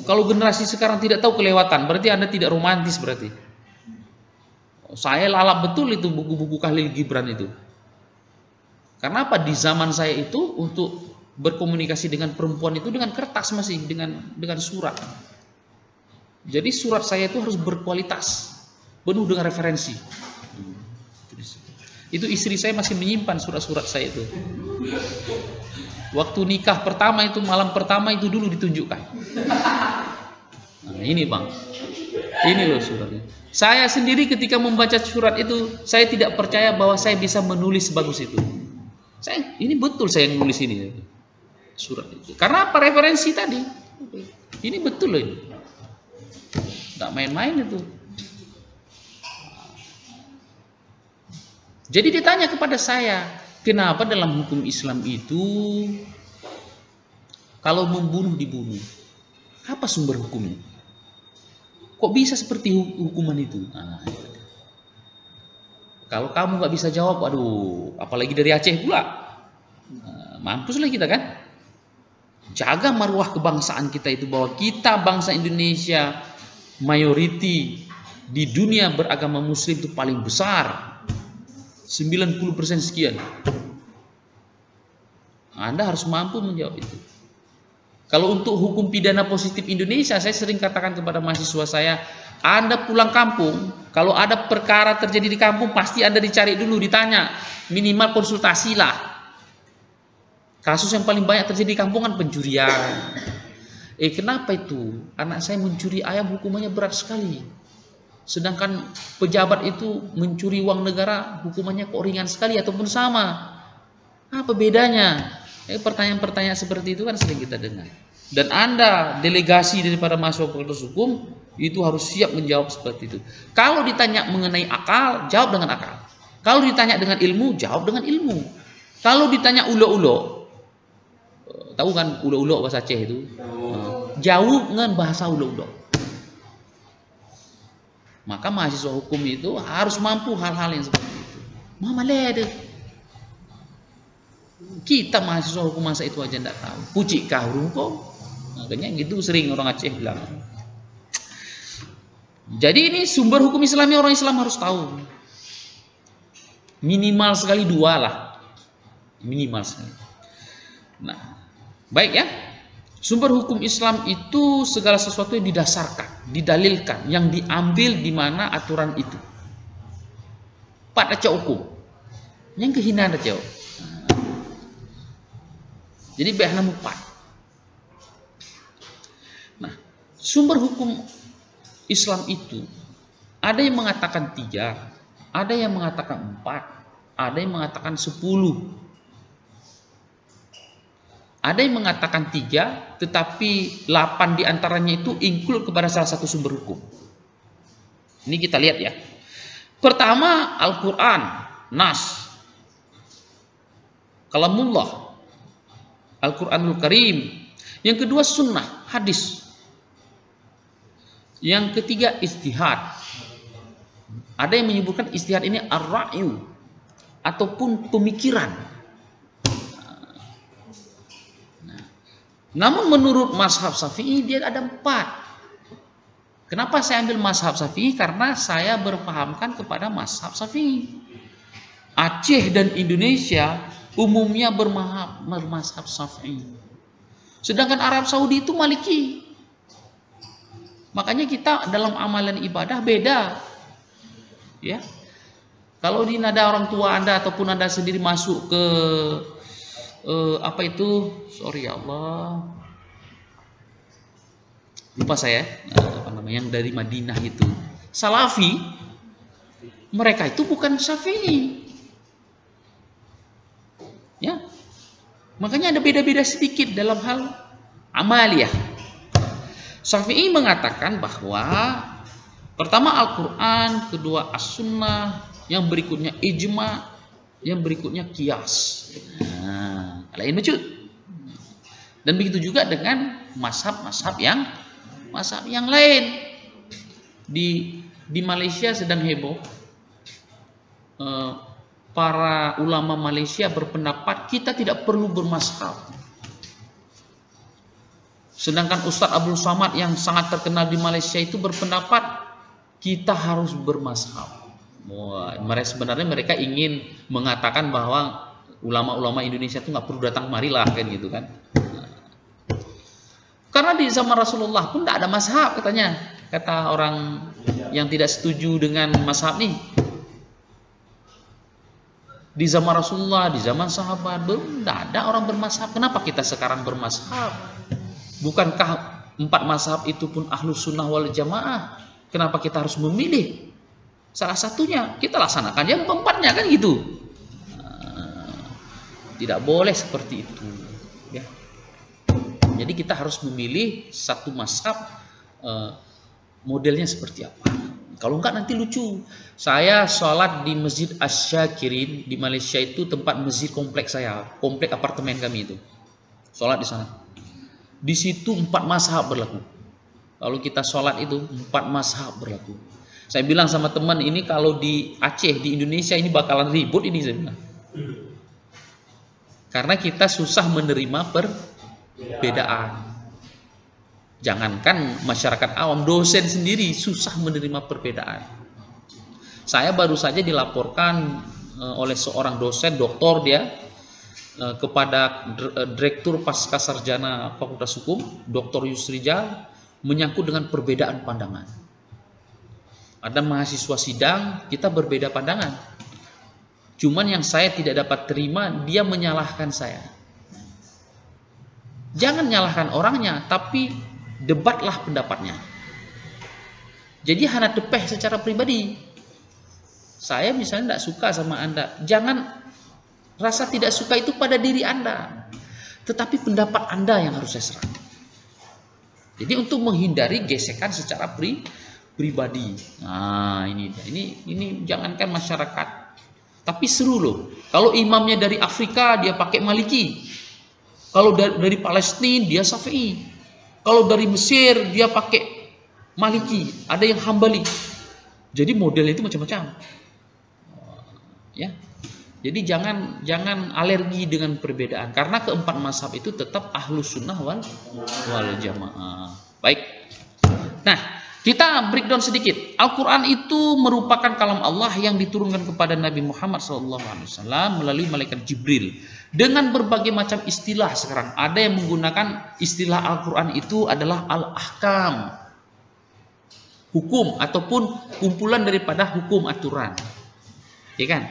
Kalau generasi sekarang tidak tahu kelewatan, berarti Anda tidak romantis berarti. Saya lalap betul itu buku-buku Khalil Gibran itu. Karena apa? Di zaman saya itu untuk berkomunikasi dengan perempuan itu dengan kertas masih, dengan surat. Jadi surat saya itu harus berkualitas, penuh dengan referensi. Itu istri saya masih menyimpan surat-surat saya itu. Waktu nikah pertama itu, malam pertama itu dulu ditunjukkan. Nah, ini bang, ini loh suratnya. Saya sendiri ketika membaca surat itu, saya tidak percaya bahwa saya bisa menulis sebagus itu. Ini betul saya yang nulis ini surat itu. Karena apa? Referensi tadi. Ini betul loh ini. Nggak main-main itu. Jadi ditanya kepada saya, kenapa dalam hukum Islam itu kalau membunuh dibunuh? Apa sumber hukumnya? Kok bisa seperti hukuman itu? Nah, kalau kamu nggak bisa jawab, aduh, apalagi dari Aceh pula, nah, mampuslah kita kan. jaga marwah kebangsaan kita itu, bahwa kita bangsa Indonesia mayoriti di dunia beragama muslim itu paling besar, 90% sekian. Anda harus mampu menjawab itu. Kalau untuk hukum pidana positif Indonesia, saya sering katakan kepada mahasiswa saya, Anda pulang kampung, kalau ada perkara terjadi di kampung, pasti Anda dicari dulu, ditanya, minimal konsultasilah. Kasus yang paling banyak terjadi di kampung kan pencurian. Kenapa itu? Anak saya mencuri ayam, hukumannya berat sekali. Sedangkan pejabat itu mencuri uang negara, hukumannya kok ringan sekali ataupun sama. Apa bedanya? Pertanyaan-pertanyaan seperti itu kan sering kita dengar. Dan Anda, delegasi daripada mahasiswa fakultas hukum, itu harus siap menjawab seperti itu. Kalau ditanya mengenai akal, jawab dengan akal. Kalau ditanya dengan ilmu, jawab dengan ilmu. Kalau ditanya ulo-ulo, tahu kan ulo-ulo bahasa Aceh itu? Jawab dengan bahasa ulo-ulo. Maka mahasiswa hukum itu harus mampu hal-hal yang seperti itu. Mama lede. Kita mahasiswa hukum masa itu aja tidak tahu. Pucik kau kok. Makanya gitu sering orang Aceh bilang. Jadi ini sumber hukum Islami orang Islam harus tahu. Minimal sekali 2 lah. Minimal sekali. Nah, baik ya. Sumber hukum Islam itu segala sesuatu yang didasarkan, didalilkan, yang diambil di mana aturan itu. 4 aja hukum. Yang kehinaan aja. Jadi bahana 4. Nah, sumber hukum Islam itu ada yang mengatakan 3, ada yang mengatakan 4, ada yang mengatakan 10. Ada yang mengatakan 3, tetapi 8 diantaranya itu include kepada salah satu sumber hukum. Ini kita lihat ya. Pertama, Al-Quran, Nas, Kalamullah, Al-Quranul Karim. Yang kedua, sunnah, hadis. Yang ketiga, ijtihad. Ada yang menyebutkan ijtihad ini ar-ra'yu, ataupun pemikiran. Namun menurut mazhab Syafi'i dia ada 4. Kenapa saya ambil mazhab Syafi'i? Karena saya berpahamkan kepada mazhab Syafi'i. Aceh dan Indonesia umumnya bermazhab Syafi'i. Sedangkan Arab Saudi itu Maliki. Makanya kita dalam amalan ibadah beda. Ya. Kalau di nada orang tua Anda ataupun Anda sendiri masuk ke sorry ya Allah, lupa saya yang dari Madinah itu Salafi, mereka itu bukan Syafi'i ya, makanya ada beda-beda sedikit dalam hal amaliyah. Syafi'i mengatakan bahwa pertama Al-Quran, kedua As-Sunnah, yang berikutnya ijma, yang berikutnya qiyas. Lain lucu. Dan begitu juga dengan mazhab-mazhab yang lain. Di Malaysia sedang heboh. Para ulama Malaysia berpendapat kita tidak perlu bermazhab. Sedangkan Ustadz Abdul Samad yang sangat terkenal di Malaysia itu berpendapat kita harus bermazhab. Sebenarnya mereka ingin mengatakan bahwa ulama-ulama Indonesia itu nggak perlu datang marilah kan gitu kan. Karena di zaman Rasulullah pun tidak ada mazhab katanya, kata orang yang tidak setuju dengan mazhab nih. Di zaman Rasulullah, di zaman sahabat belum ada orang bermazhab. Kenapa kita sekarang bermazhab? Bukankah 4 mazhab itu pun ahlus sunnah wal jamaah? Kenapa kita harus memilih salah satunya? Kita laksanakan yang 4-nya kan gitu. Tidak boleh seperti itu ya. Jadi kita harus memilih satu mazhab, modelnya seperti apa. Kalau enggak nanti lucu. Saya sholat di Masjid Asy-Syakirin di Malaysia, itu tempat masjid kompleks saya, komplek apartemen kami itu. Sholat di sana. Di situ 4 mazhab berlaku. Kalau kita sholat itu 4 mazhab berlaku. Saya bilang sama teman ini, kalau di Aceh, di Indonesia ini bakalan ribut ini, saya bilang. Karena kita susah menerima perbedaan. Jangankan masyarakat awam, dosen sendiri susah menerima perbedaan. Saya baru saja dilaporkan oleh seorang dosen, doktor dia, kepada Direktur Pascasarjana Fakultas Hukum, Dr. Yusrijal, menyangkut dengan perbedaan pandangan. Ada mahasiswa sidang, kita berbeda pandangan. Cuman yang saya tidak dapat terima, dia menyalahkan saya. Jangan nyalahkan orangnya, tapi debatlah pendapatnya. Jadi hanya tepeh secara pribadi. Saya misalnya tidak suka sama Anda. Jangan rasa tidak suka itu pada diri Anda. Tetapi pendapat Anda yang harus saya serang. Jadi untuk menghindari gesekan secara pribadi. Nah, ini jangankan masyarakat. Tapi seru loh. Kalau imamnya dari Afrika dia pakai Maliki. Kalau dari Palestina dia Syafi'i. Kalau dari Mesir dia pakai Maliki, ada yang Hambali. Jadi model itu macam-macam. Ya. Jadi jangan alergi dengan perbedaan, karena keempat mazhab itu tetap ahlus sunnah wal jamaah. Baik. Nah, kita breakdown sedikit. Al-Quran itu merupakan kalam Allah yang diturunkan kepada Nabi Muhammad SAW melalui malaikat Jibril. Dengan berbagai macam istilah sekarang. Ada yang menggunakan istilah Al-Quran itu adalah al-ahkam. Hukum ataupun kumpulan daripada hukum aturan. Ya kan?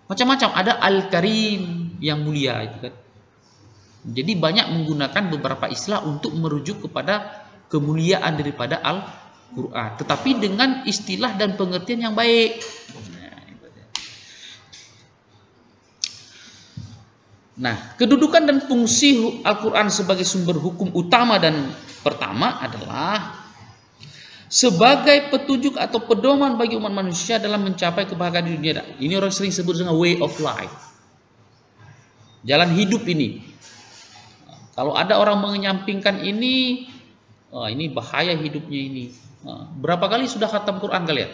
Macam-macam. Ada Al-Karim yang mulia itu kan. Jadi banyak menggunakan beberapa istilah untuk merujuk kepada kemuliaan daripada Al-Quran. Tetapi dengan istilah dan pengertian yang baik. Nah, kedudukan dan fungsi Al-Quran sebagai sumber hukum utama dan pertama adalah sebagai petunjuk atau pedoman bagi umat manusia dalam mencapai kebahagiaan di dunia. Ini orang sering sebut dengan way of life. Jalan hidup ini. Kalau ada orang menyampingkan ini bahaya hidupnya ini. Berapa kali sudah khatam Quran kalian?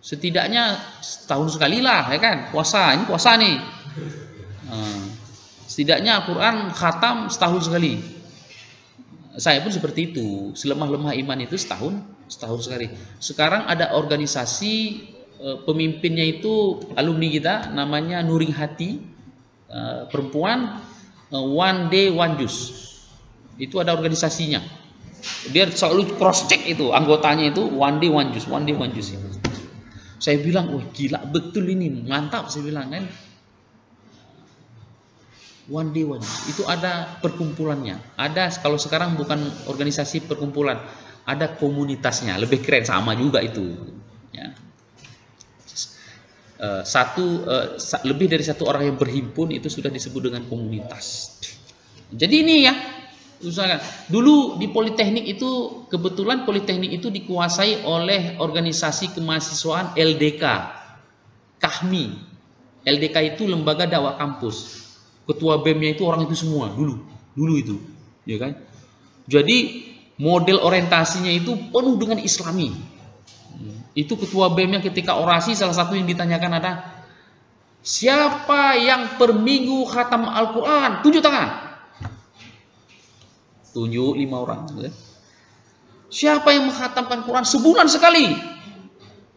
Setidaknya setahun sekali lah, ya kan? Puasa, ini puasa nih. Setidaknya Quran khatam setahun sekali. Saya pun seperti itu. Selemah-lemah iman itu setahun sekali. Sekarang ada organisasi pemimpinnya itu alumni kita, namanya Nuring Hati, perempuan, One Day One Juice. Itu ada organisasinya. Dia selalu cross check itu anggotanya itu One Day One Juice, One Day One Juice. Saya bilang, wah gila betul ini, mantap saya bilang kan. One Day One Juice. Itu ada perkumpulannya. Ada, kalau sekarang bukan organisasi perkumpulan, ada komunitasnya. Lebih keren, sama juga itu. Ya. Lebih dari satu orang yang berhimpun itu sudah disebut dengan komunitas. Jadi ini ya, misalkan dulu di Politeknik itu, kebetulan Politeknik itu dikuasai oleh organisasi kemahasiswaan LDK, KAHMI. LDK itu lembaga dakwah kampus. Ketua BEM-nya itu orang itu semua dulu itu, ya kan? Jadi model orientasinya itu penuh dengan Islami. Itu ketua BEM-nya ketika orasi salah satu yang ditanyakan ada, siapa yang per minggu khatam Al-Quran? Tunjuk tangan. Tunjuk 5 orang. Siapa yang menghatamkan Quran sebulan sekali?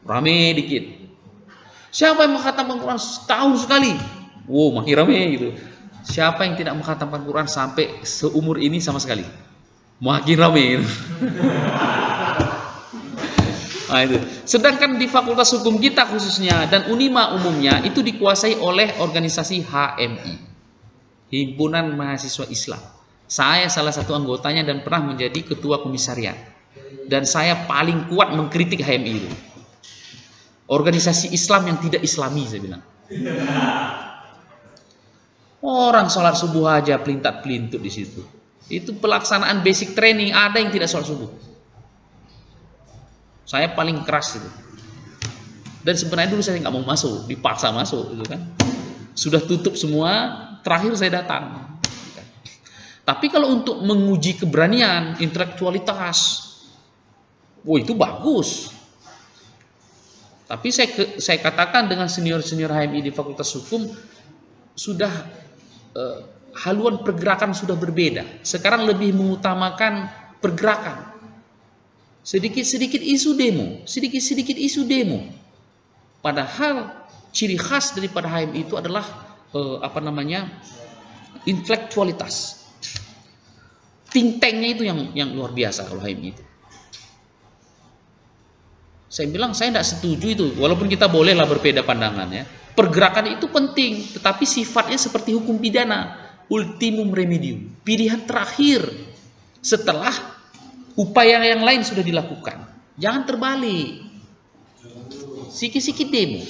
Rame dikit. Siapa yang menghatamkan Quran setahun sekali? Wow, makin rame gitu. Siapa yang tidak menghatamkan Quran sampai seumur ini sama sekali? Makin rame gitu. Nah, itu. Sedangkan di Fakultas Hukum kita khususnya dan Unima umumnya itu dikuasai oleh organisasi HMI, Himpunan Mahasiswa Islam. Saya salah satu anggotanya dan pernah menjadi ketua komisariat. Dan saya paling kuat mengkritik HMI itu. Organisasi Islam yang tidak Islami, saya bilang. Orang sholat subuh aja pelintat-pelintut di situ. Itu pelaksanaan basic training, ada yang tidak sholat subuh. Saya paling keras itu. Dan sebenarnya dulu saya nggak mau masuk, dipaksa masuk itu kan. Sudah tutup semua, terakhir saya datang. Tapi kalau untuk menguji keberanian, intelektualitas, wah itu bagus. Tapi saya katakan dengan senior-senior HMI di Fakultas Hukum sudah haluan pergerakan sudah berbeda. Sekarang lebih mengutamakan pergerakan. Sedikit-sedikit isu demo, sedikit-sedikit isu demo. Padahal ciri khas daripada HMI itu adalah intelektualitas. Think tanknya itu yang luar biasa kalau HMI itu. Saya bilang saya tidak setuju itu, walaupun kita bolehlah berbeda pandangan ya. Pergerakan itu penting, tetapi sifatnya seperti hukum pidana, ultimum remedium, pilihan terakhir setelah upaya yang lain sudah dilakukan. Jangan terbalik. Sikit-sikit demo.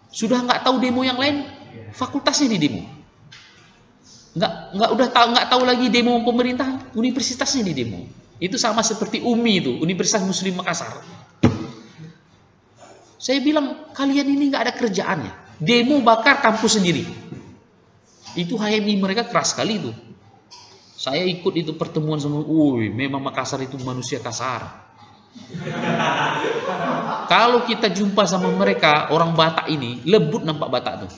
Sudah nggak tahu demo yang lain, fakultasnya di demo. Nggak tahu lagi demo pemerintah, universitasnya di demo. Itu sama seperti UMI itu, Universitas Muslim Makassar. Saya bilang kalian ini nggak ada kerjaannya, demo bakar kampus sendiri. Itu HMI mereka keras sekali itu. Saya ikut itu pertemuan sama, memang Makassar itu manusia kasar. Kalau kita jumpa sama mereka orang Batak ini, lembut nampak Batak tuh.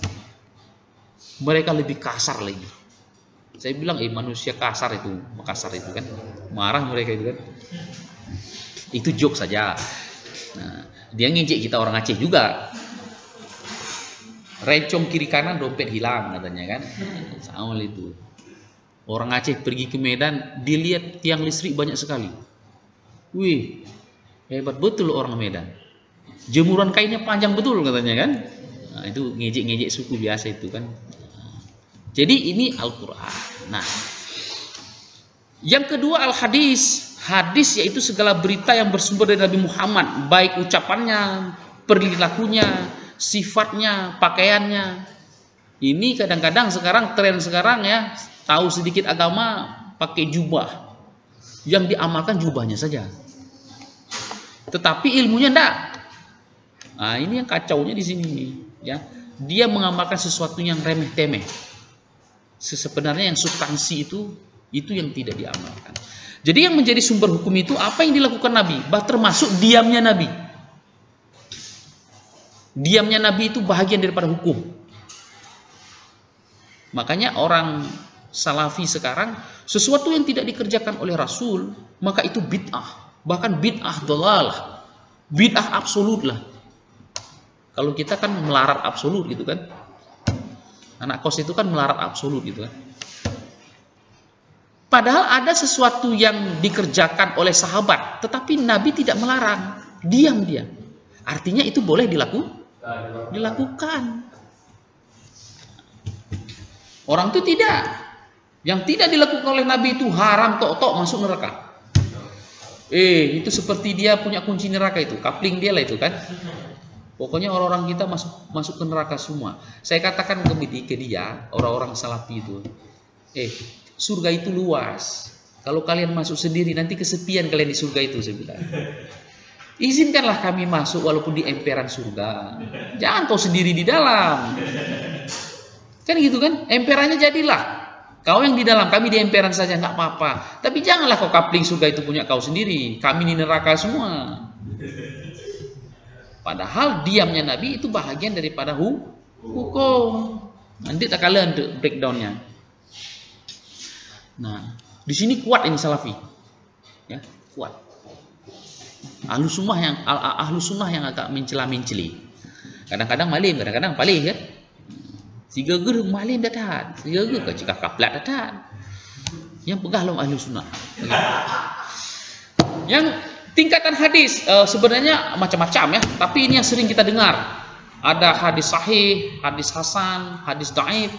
Mereka lebih kasar lagi. Saya bilang manusia kasar itu Makassar itu kan, marah mereka itu kan. Itu joke saja. Nah, dia ngejek kita orang Aceh juga. Rencong kiri kanan dompet hilang katanya kan. Sama itu. Orang Aceh pergi ke Medan, dilihat tiang listrik banyak sekali. Wih, hebat betul orang Medan. Jemuran kainnya panjang betul katanya kan. Nah, itu ngejek-ngejek suku biasa itu kan. Jadi ini Al-Quran. Nah, yang kedua al-hadis. Hadis yaitu segala berita yang bersumber dari Nabi Muhammad, baik ucapannya, perilakunya, sifatnya, pakaiannya. Ini kadang-kadang sekarang tren sekarang ya, tahu sedikit agama pakai jubah. Yang diamalkan jubahnya saja. Tetapi ilmunya enggak. Nah, ini yang kacaunya di sini ya. Dia mengamalkan sesuatu yang remeh-temeh. Sebenarnya yang substansi itu yang tidak diamalkan. Jadi yang menjadi sumber hukum itu apa yang dilakukan Nabi, termasuk diamnya Nabi. Diamnya Nabi itu bahagian daripada hukum. Makanya orang Salafi sekarang, sesuatu yang tidak dikerjakan oleh Rasul, maka itu bid'ah. Bahkan bid'ah dhalalah. Bid'ah absolut lah. Kalau kita kan melarat absolut gitu kan. Anak kos itu kan melarat absolut gitu kan. Padahal ada sesuatu yang dikerjakan oleh sahabat, tetapi Nabi tidak melarang, diam dia. Artinya itu boleh dilakukan. Orang itu tidak. Yang tidak dilakukan oleh Nabi itu haram, tok-tok masuk neraka. Itu seperti dia punya kunci neraka itu, kapling dia lah itu kan. Pokoknya orang-orang kita masuk ke neraka semua. Saya katakan ke dia, orang-orang Salafi itu, surga itu luas. Kalau kalian masuk sendiri nanti kesepian kalian di surga itu, saya bilang. Izinkanlah kami masuk walaupun di emperan surga. Jangan kau sendiri di dalam. Kan gitu kan? Emperannya jadilah. Kau yang di dalam, kami di emperan saja nggak apa-apa. Tapi janganlah kau kapling surga itu punya kau sendiri. Kami di neraka semua. Padahal diamnya Nabi itu bahagian daripada hukum. Nanti tak kalian untuk breakdownnya. Nah, di sini kuat ini Salafi, ya kuat. Ahlu sunnah yang agak mencela-menceli. Kadang-kadang malim, kadang-kadang palih kan. Tiga ger malim datang, tiga ger kecikah kaplat datang. Yang pegah ahlu sunnah. Yang tingkatan hadis sebenarnya macam-macam ya, tapi ini yang sering kita dengar. Ada hadis sahih, hadis hasan, hadis dhaif,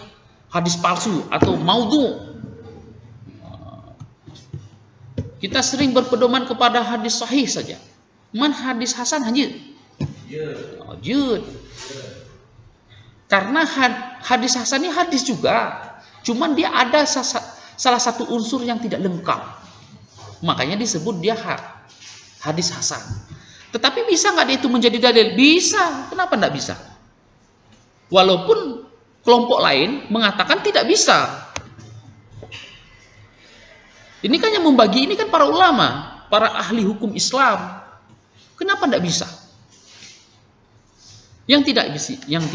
hadis palsu atau maudhu. Kita sering berpedoman kepada hadis sahih saja. Man hadis hasan hanya jud. Karena hadis hasan ini hadis juga. Cuman dia ada salah satu unsur yang tidak lengkap. Makanya disebut dia hadis hasan. Tetapi bisa nggak dia itu menjadi dalil? Bisa. Kenapa nggak bisa? Walaupun kelompok lain mengatakan tidak bisa. Ini kan yang membagi ini kan para ulama, para ahli hukum Islam. Kenapa tidak bisa? Yang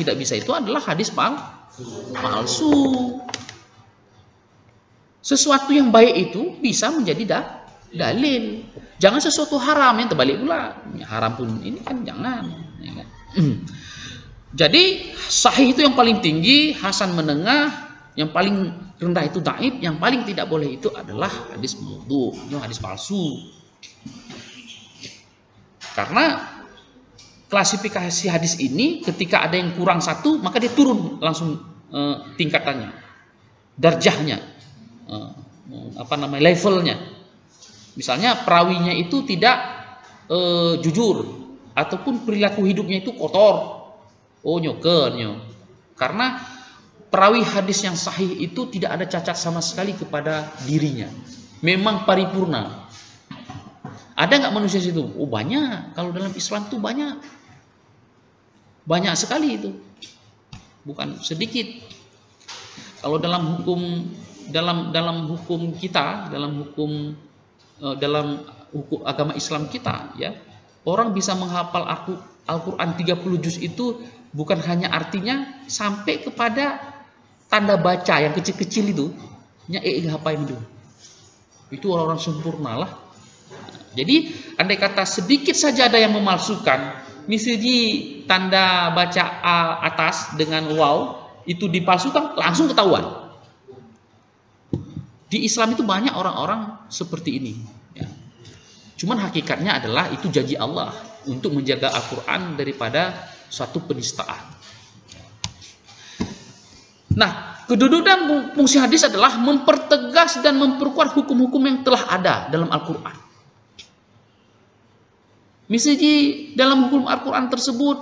tidak bisa itu adalah hadis palsu. Sesuatu yang baik itu bisa menjadi dalil. Jangan sesuatu haram yang terbalik pula. Haram pun ini kan jangan. Ya kan? Jadi sahih itu yang paling tinggi, hasan menengah, yang paling rendah itu dhaif, yang paling tidak boleh itu adalah hadis maudhu, itu hadis palsu. Karena klasifikasi hadis ini ketika ada yang kurang satu, maka dia turun langsung tingkatannya, darjahnya, levelnya. Misalnya perawinya itu tidak jujur, ataupun perilaku hidupnya itu kotor, nyokernya. Karena perawi hadis yang sahih itu tidak ada cacat sama sekali kepada dirinya, memang paripurna. Ada nggak manusia situ? Banyak. Kalau dalam Islam tuh banyak sekali itu, bukan sedikit. Kalau dalam hukum kita, dalam hukum agama Islam kita, ya, orang bisa menghafal Al-Quran 30 juz itu bukan hanya artinya, sampai kepada tanda baca yang kecil-kecil itu, itu orang-orang sempurna lah. Jadi andai kata sedikit saja ada yang memalsukan, misalnya tanda baca A atas dengan waw itu dipalsukan, langsung ketahuan. Di Islam itu banyak orang-orang seperti ini, ya. Cuman hakikatnya adalah itu janji Allah untuk menjaga Al-Quran daripada suatu penistaan. Nah, kedudukan fungsi hadis adalah mempertegas dan memperkuat hukum-hukum yang telah ada dalam Al-Quran. Misalnya dalam hukum Al-Quran tersebut,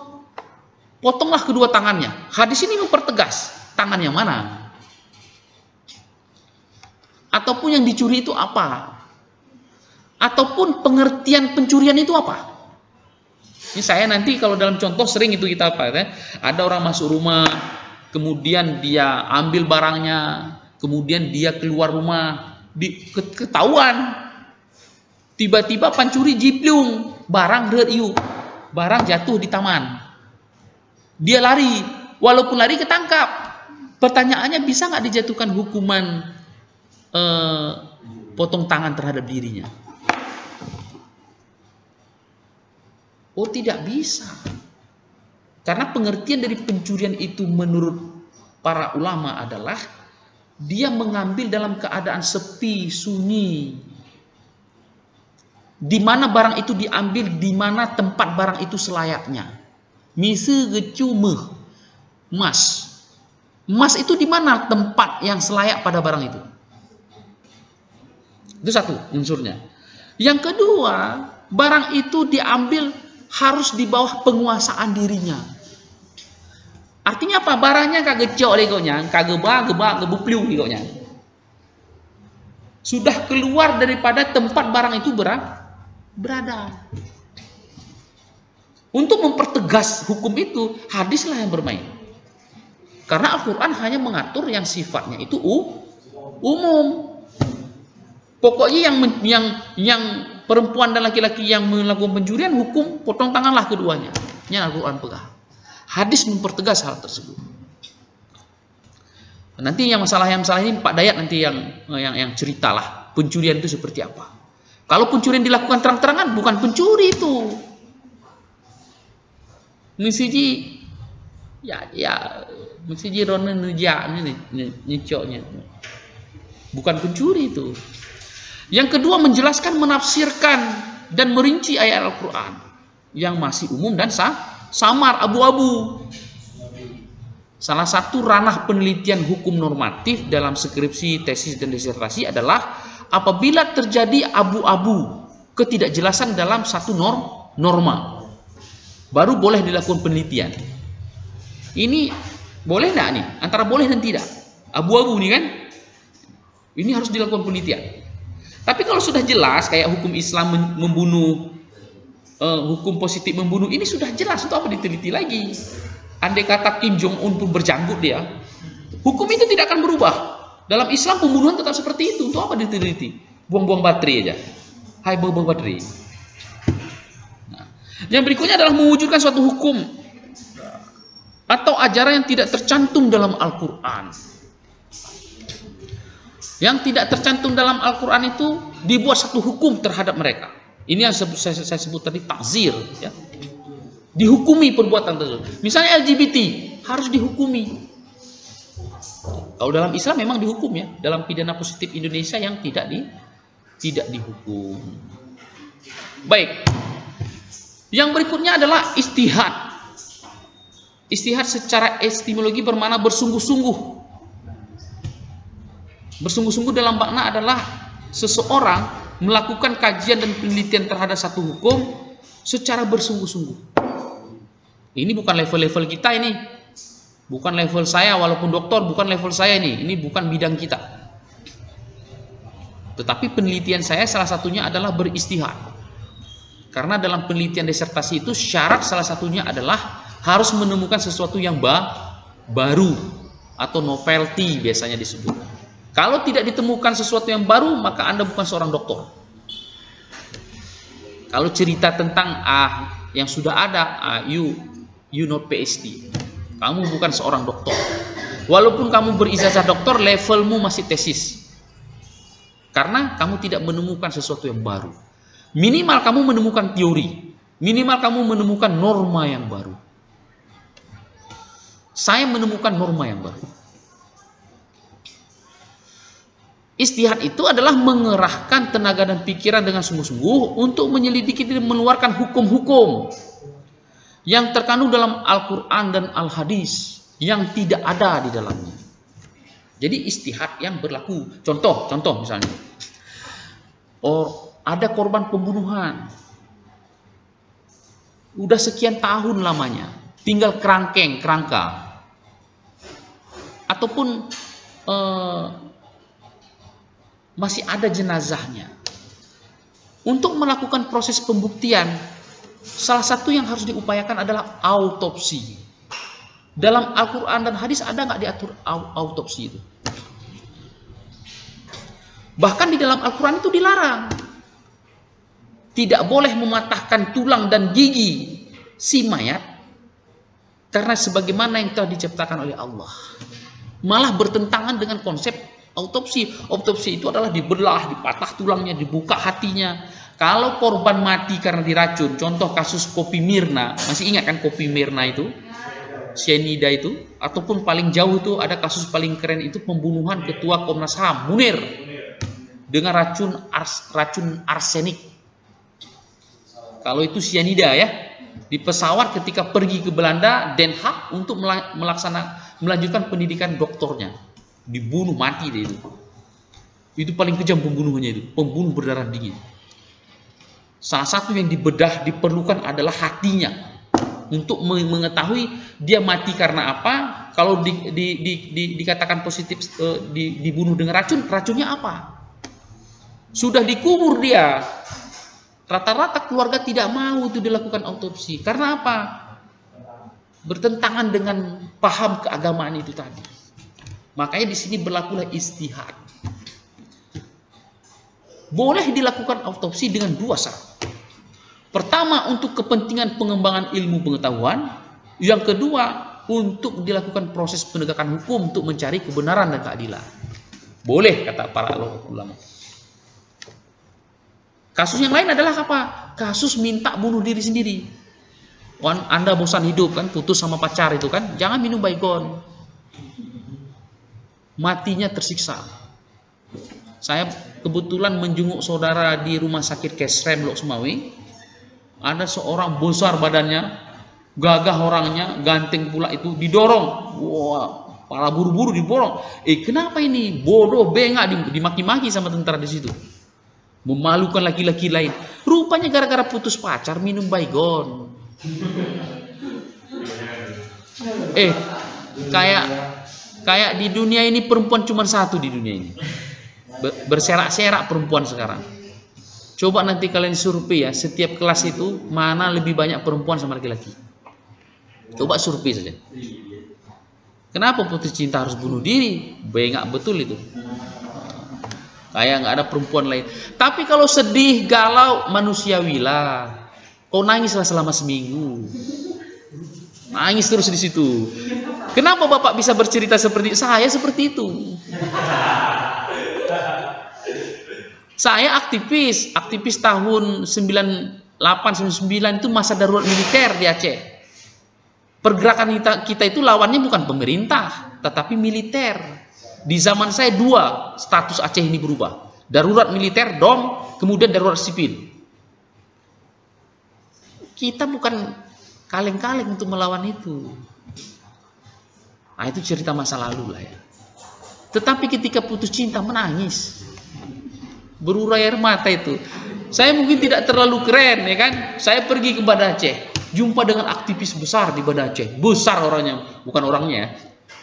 potonglah kedua tangannya. Hadis ini mempertegas tangan yang mana, ataupun yang dicuri itu apa, ataupun pengertian pencurian itu apa. Ini saya nanti kalau dalam contoh sering itu kita ada orang masuk rumah, kemudian dia ambil barangnya, kemudian dia keluar rumah, ketahuan. Tiba-tiba pencuri jiplung, barang barang jatuh di taman. Dia lari, walaupun lari ketangkap. Pertanyaannya, bisa nggak dijatuhkan hukuman potong tangan terhadap dirinya? Tidak bisa. Karena pengertian dari pencurian itu menurut para ulama adalah dia mengambil dalam keadaan sepi, sunyi, di mana barang itu diambil, di mana tempat barang itu selayaknya. Misal emas itu di mana tempat yang selayak pada barang itu. Itu satu unsurnya. Yang kedua, barang itu diambil harus di bawah penguasaan dirinya. Artinya apa? Barangnya kagak cok legonya, kagak gebupliu legonya. Sudah keluar daripada tempat barang itu berada. Untuk mempertegas hukum itu, hadislah yang bermain. Karena Al-Quran hanya mengatur yang sifatnya itu umum. Pokoknya yang perempuan dan laki-laki yang melakukan pencurian, hukum potong tanganlah keduanya. Ini Al-Quran pegang. Hadis mempertegas hal tersebut. Nanti yang masalah ini Pak Dayat nanti yang ceritalah pencurian itu seperti apa. Kalau pencurian dilakukan terang-terangan, bukan pencuri itu. Mesti ronen nujak nyecoknya. Bukan pencuri itu. Yang kedua, menjelaskan, menafsirkan dan merinci ayat Al-Quran yang masih umum dan samar, abu-abu. Salah satu ranah penelitian hukum normatif dalam skripsi, tesis, dan disertasi adalah apabila terjadi abu-abu, ketidakjelasan dalam satu norma, baru boleh dilakukan penelitian. Ini boleh nggak nih? Antara boleh dan tidak. Abu-abu nih kan? Ini harus dilakukan penelitian. Tapi kalau sudah jelas, kayak hukum Islam membunuh, hukum positif membunuh, ini sudah jelas, untuk apa diteliti lagi? Andai kata Kim Jong Un pun berjanggut dia, hukum itu tidak akan berubah. Dalam Islam pembunuhan tetap seperti itu. Untuk apa diteliti? Buang-buang baterai aja. Hai, buang-buang baterai. Nah, yang berikutnya adalah mewujudkan suatu hukum atau ajaran yang tidak tercantum dalam Al-Quran. Yang tidak tercantum dalam Al-Quran itu dibuat satu hukum terhadap mereka. Ini yang saya sebut tadi takzir, ya. Dihukumi perbuatan tersebut. Misalnya LGBT harus dihukumi. Kalau dalam Islam memang dihukum, ya, dalam pidana positif Indonesia yang tidak dihukum. Baik. Yang berikutnya adalah istihad. Istihad secara epistemologi bermakna bersungguh-sungguh. Bersungguh-sungguh dalam makna adalah seseorang melakukan kajian dan penelitian terhadap satu hukum secara bersungguh-sungguh. Ini bukan level-level kita ini. Bukan level saya, walaupun doktor, bukan level saya ini. Ini bukan bidang kita. Tetapi penelitian saya salah satunya adalah beristihad. Karena dalam penelitian disertasi itu syarat salah satunya adalah harus menemukan sesuatu yang baru atau novelty biasanya disebut. Kalau tidak ditemukan sesuatu yang baru, maka Anda bukan seorang doktor. Kalau cerita tentang yang sudah ada, you not PhD. Kamu bukan seorang doktor. Walaupun kamu berijazah doktor, levelmu masih tesis. Karena kamu tidak menemukan sesuatu yang baru. Minimal kamu menemukan teori. Minimal kamu menemukan norma yang baru. Saya menemukan norma yang baru. Istihad itu adalah mengerahkan tenaga dan pikiran dengan sungguh-sungguh untuk menyelidiki dan mengeluarkan hukum-hukum yang terkandung dalam Al-Quran dan Al-Hadis yang tidak ada di dalamnya. Jadi istihad yang berlaku. Contoh misalnya. Ada korban pembunuhan. Udah sekian tahun lamanya. Tinggal kerangka. Ataupun masih ada jenazahnya. Untuk melakukan proses pembuktian, salah satu yang harus diupayakan adalah autopsi. Dalam Al-Quran dan hadis ada nggak diatur autopsi itu? Bahkan di dalam Al-Quran itu dilarang. Tidak boleh mematahkan tulang dan gigi si mayat. Karena sebagaimana yang telah diciptakan oleh Allah. Malah bertentangan dengan konsep autopsi. Autopsi itu adalah dibelah, dipatah tulangnya, dibuka hatinya. Kalau korban mati karena diracun, contoh kasus Kopi Mirna, masih ingat kan Kopi Mirna itu? Cyanida itu, ataupun paling jauh itu ada kasus paling keren itu pembunuhan Ketua Komnas HAM, Munir, dengan racun arsenik. Kalau itu cyanida, ya, di pesawat ketika pergi ke Belanda, Den Haag untuk melanjutkan pendidikan doktornya. Dibunuh mati dia itu. Itu paling kejam pembunuhannya itu, pembunuh berdarah dingin. Salah satu yang diperlukan adalah hatinya untuk mengetahui dia mati karena apa. Kalau dikatakan positif dibunuh dengan racunnya apa? Sudah dikubur dia. Rata-rata keluarga tidak mau itu dilakukan autopsi. Karena apa? Bertentangan dengan paham keagamaan itu tadi. Makanya di sini berlakulah istihad. Boleh dilakukan autopsi dengan dua syarat. Pertama, untuk kepentingan pengembangan ilmu pengetahuan. Yang kedua, untuk dilakukan proses penegakan hukum untuk mencari kebenaran dan keadilan. Boleh, kata para ulama. Kasus yang lain adalah apa? Kasus minta bunuh diri sendiri. Anda bosan hidup kan, putus sama pacar itu kan, jangan minum baygon. Matinya tersiksa. Saya kebetulan menjenguk saudara di rumah sakit Kesrem Lok Sumawi. Ada seorang besar badannya, gagah orangnya, ganteng pula itu, didorong. Wah, pala buru-buru diborong. Kenapa ini? Bodoh, bengak, dimaki-maki sama tentara di situ. Memalukan laki-laki lain. Rupanya gara-gara putus pacar minum baygon. Kayak di dunia ini perempuan cuma satu di dunia ini. Berserak-serak perempuan sekarang. Coba nanti kalian survei, ya, setiap kelas itu mana lebih banyak perempuan sama laki-laki. Coba survei saja. Kenapa putus cinta harus bunuh diri? Bengak betul itu. Kayak nggak ada perempuan lain. Tapi kalau sedih, galau, manusiawilah. Kau nangislah selama seminggu. Nangis terus di situ. Kenapa Bapak bisa bercerita seperti saya seperti itu? Saya aktivis tahun 98-99 itu masa darurat militer di Aceh. Pergerakan kita itu lawannya bukan pemerintah, tetapi militer. Di zaman saya dua status Aceh ini berubah. Darurat militer, DOM, kemudian darurat sipil. Kita bukan kaleng-kaleng untuk melawan itu. Nah, itu cerita masa lalu lah ya. Tetapi ketika putus cinta menangis, berurai air mata itu. Saya mungkin tidak terlalu keren ya kan. Saya pergi ke Banda Aceh, jumpa dengan aktivis besar di Banda Aceh. Besar orangnya, bukan orangnya ya.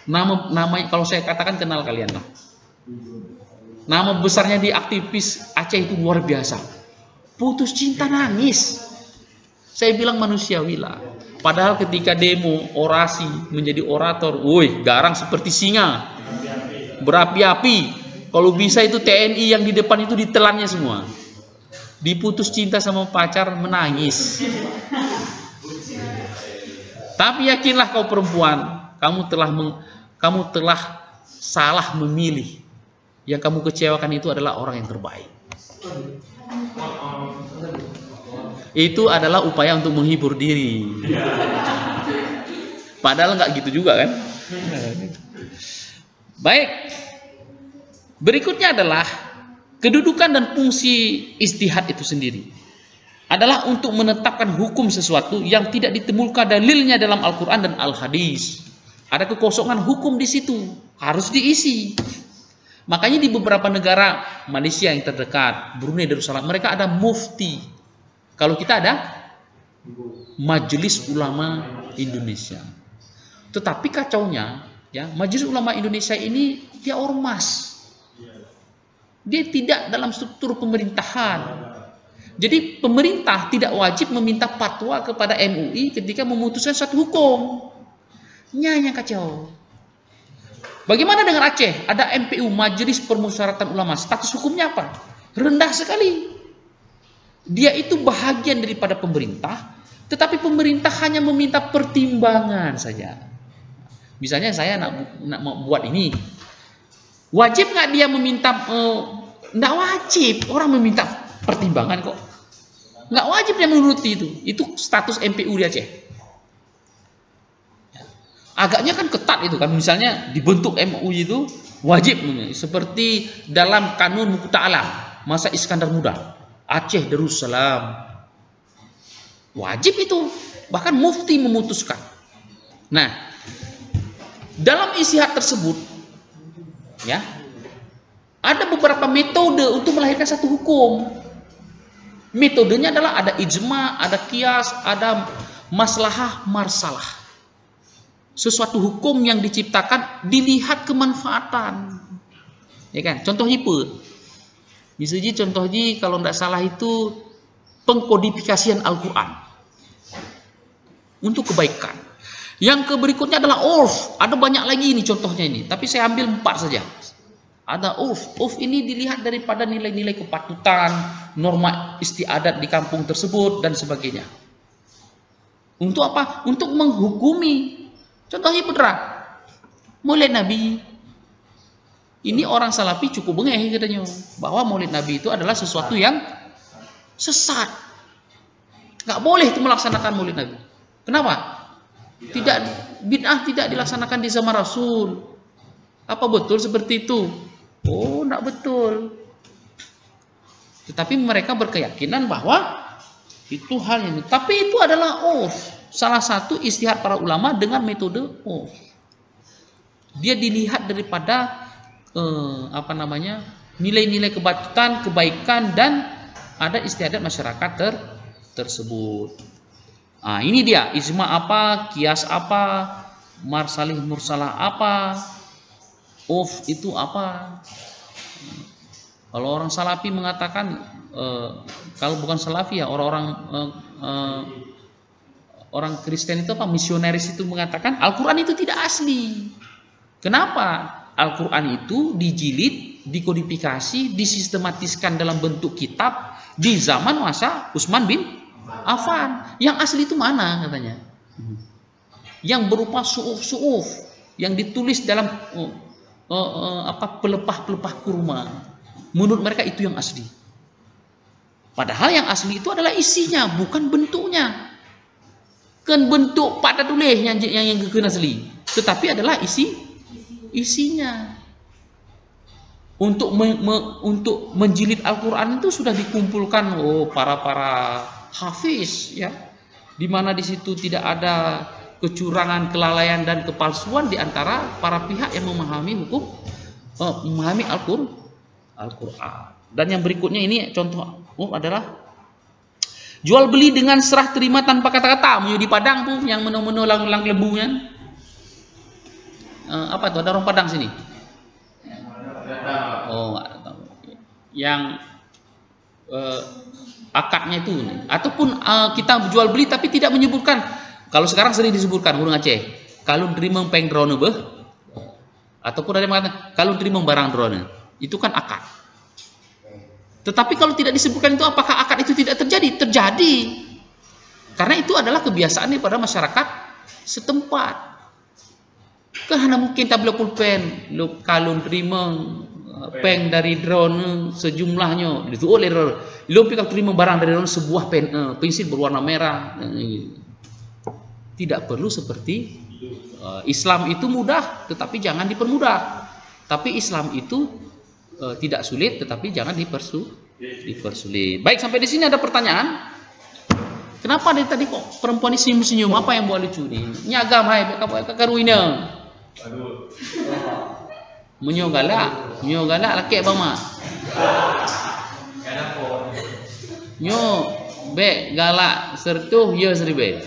Namanya kalau saya katakan kenal kalian lah. Nama besarnya di aktivis Aceh itu luar biasa. Putus cinta nangis. Saya bilang manusiawi lah. Padahal ketika demo, orasi, menjadi orator, woi, garang seperti singa. Berapi-api. Kalau bisa itu TNI yang di depan itu ditelannya semua. Diputus cinta sama pacar, menangis. Tapi yakinlah kau perempuan, kamu telah salah memilih. Yang kamu kecewakan itu adalah orang yang terbaik. Itu adalah upaya untuk menghibur diri. Padahal nggak gitu juga kan? Baik. Berikutnya adalah kedudukan dan fungsi ijtihad itu sendiri. Adalah untuk menetapkan hukum sesuatu yang tidak ditemukan dalilnya dalam Al-Quran dan Al-Hadis. Ada kekosongan hukum di situ, harus diisi. Makanya di beberapa negara, Malaysia yang terdekat, Brunei Darussalam, mereka ada mufti. Kalau kita ada Majelis Ulama Indonesia. Tetapi kacaunya, ya, Majelis Ulama Indonesia ini dia ormas. Dia tidak dalam struktur pemerintahan. Jadi pemerintah tidak wajib meminta fatwa kepada MUI ketika memutuskan suatu hukum. Yang kacau. Bagaimana dengan Aceh? Ada MPU, Majelis Permusyawaratan Ulama. Status hukumnya apa? Rendah sekali. Dia itu bahagian daripada pemerintah, tetapi pemerintah hanya meminta pertimbangan saja. Misalnya saya nak buat ini. Wajib nggak dia meminta? Nggak wajib. Orang meminta pertimbangan kok. Nggak wajib dia menuruti itu. Itu status MPU di Aceh. Agaknya kan ketat itu kan. Misalnya dibentuk MUI itu wajib. Seperti dalam Kanun Muqta'alah masa Iskandar Muda. Aceh Darussalam. Wajib itu. Bahkan mufti memutuskan. Nah, dalam ijtihad tersebut, ya, ada beberapa metode untuk melahirkan satu hukum. Metodenya adalah ada ijma, ada qiyas, ada maslahah, marsalah. Sesuatu hukum yang diciptakan dilihat kemanfaatan. Ya kan? Contoh hipe. Misalnya contoh kalau tidak salah itu pengkodifikasian Al-Quran untuk kebaikan. Yang berikutnya adalah urf. Ada banyak lagi ini contohnya ini, tapi saya ambil 4 saja. Ada urf. Urf ini dilihat daripada nilai-nilai kepatutan, norma istiadat di kampung tersebut dan sebagainya. Untuk apa? Untuk menghukumi. Contohnya putra, Maulid Nabi. Ini orang Salafi cukup bengeh katanya bahwa Maulid Nabi itu adalah sesuatu yang sesat. Nggak boleh itu melaksanakan Maulid Nabi. Kenapa? Tidak, bid'ah tidak dilaksanakan di zaman Rasul. Apa betul seperti itu? Oh, enggak betul. Tetapi mereka berkeyakinan bahwa itu hal yang, tapi itu adalah salah satu ijtihad para ulama dengan metode Dia dilihat daripada nilai-nilai kebatutan, kebaikan, dan ada istiadat masyarakat tersebut. Nah, ini dia ijma apa, kias apa, marsalih mursalah apa, itu apa. Kalau orang Salafi mengatakan, kalau bukan Salafi ya orang-orang orang Kristen itu apa, misionaris itu mengatakan Al-Quran itu tidak asli. Kenapa? Al-Quran itu dijilid, dikodifikasi, disistematiskan dalam bentuk kitab di zaman masa Utsman bin Affan. Yang asli itu mana katanya? yang berupa su'uf yang ditulis dalam pelepah-pelepah kurma. Menurut mereka itu yang asli. Padahal yang asli itu adalah isinya, bukan bentuknya. Kan bentuk pada tulis yang kena asli, tetapi adalah isinya. Untuk menjilid Al-Quran itu sudah dikumpulkan para hafiz, ya, di mana di situ tidak ada kecurangan, kelalaian dan kepalsuan di antara para pihak yang memahami memahami Al-Quran. Dan yang berikutnya ini contoh adalah jual beli dengan serah terima tanpa kata-kata. Di Padang tuh yang menu-menu lang lembunya. Apa tuh? Ada orang Padang sini? Oh, yang akadnya itu, ataupun kita jual beli tapi tidak menyebutkan. Kalau sekarang sering disebutkan urang Aceh, kalau terima peng drone beh, ataupun ada yang mengatakan kalau terima barang drone, itu kan akad. Tetapi kalau tidak disebutkan itu, apakah akad itu tidak terjadi? Terjadi, karena itu adalah kebiasaan pada masyarakat setempat. Karena mungkin tabla pulpen, kalau terima peng dari drone sejumlahnya itu oleh drone, lu pikir terima barang dari drone sebuah pensil berwarna merah. Tidak perlu seperti Islam itu mudah, tetapi jangan dipermudah. Tapi Islam itu tidak sulit, tetapi jangan dipersulit. Baik, sampai di sini ada pertanyaan. Kenapa dari tadi kok perempuan ini senyum-senyum? Apa yang buat lucu nih? Nyagam hai karuina. Menyo galak laki bama. Nyo be galak sertuh ya seribe.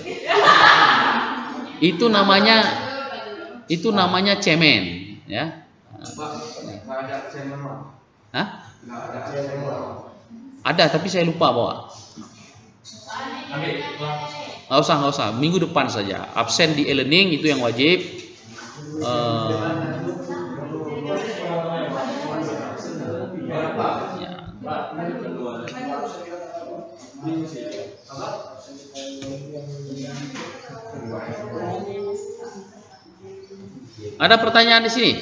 Itu namanya cemen, ya. Hah? Ada, tapi saya lupa bawa. Nggak usah. Minggu depan saja. Absen di e-learning itu yang wajib. Ada pertanyaan di sini?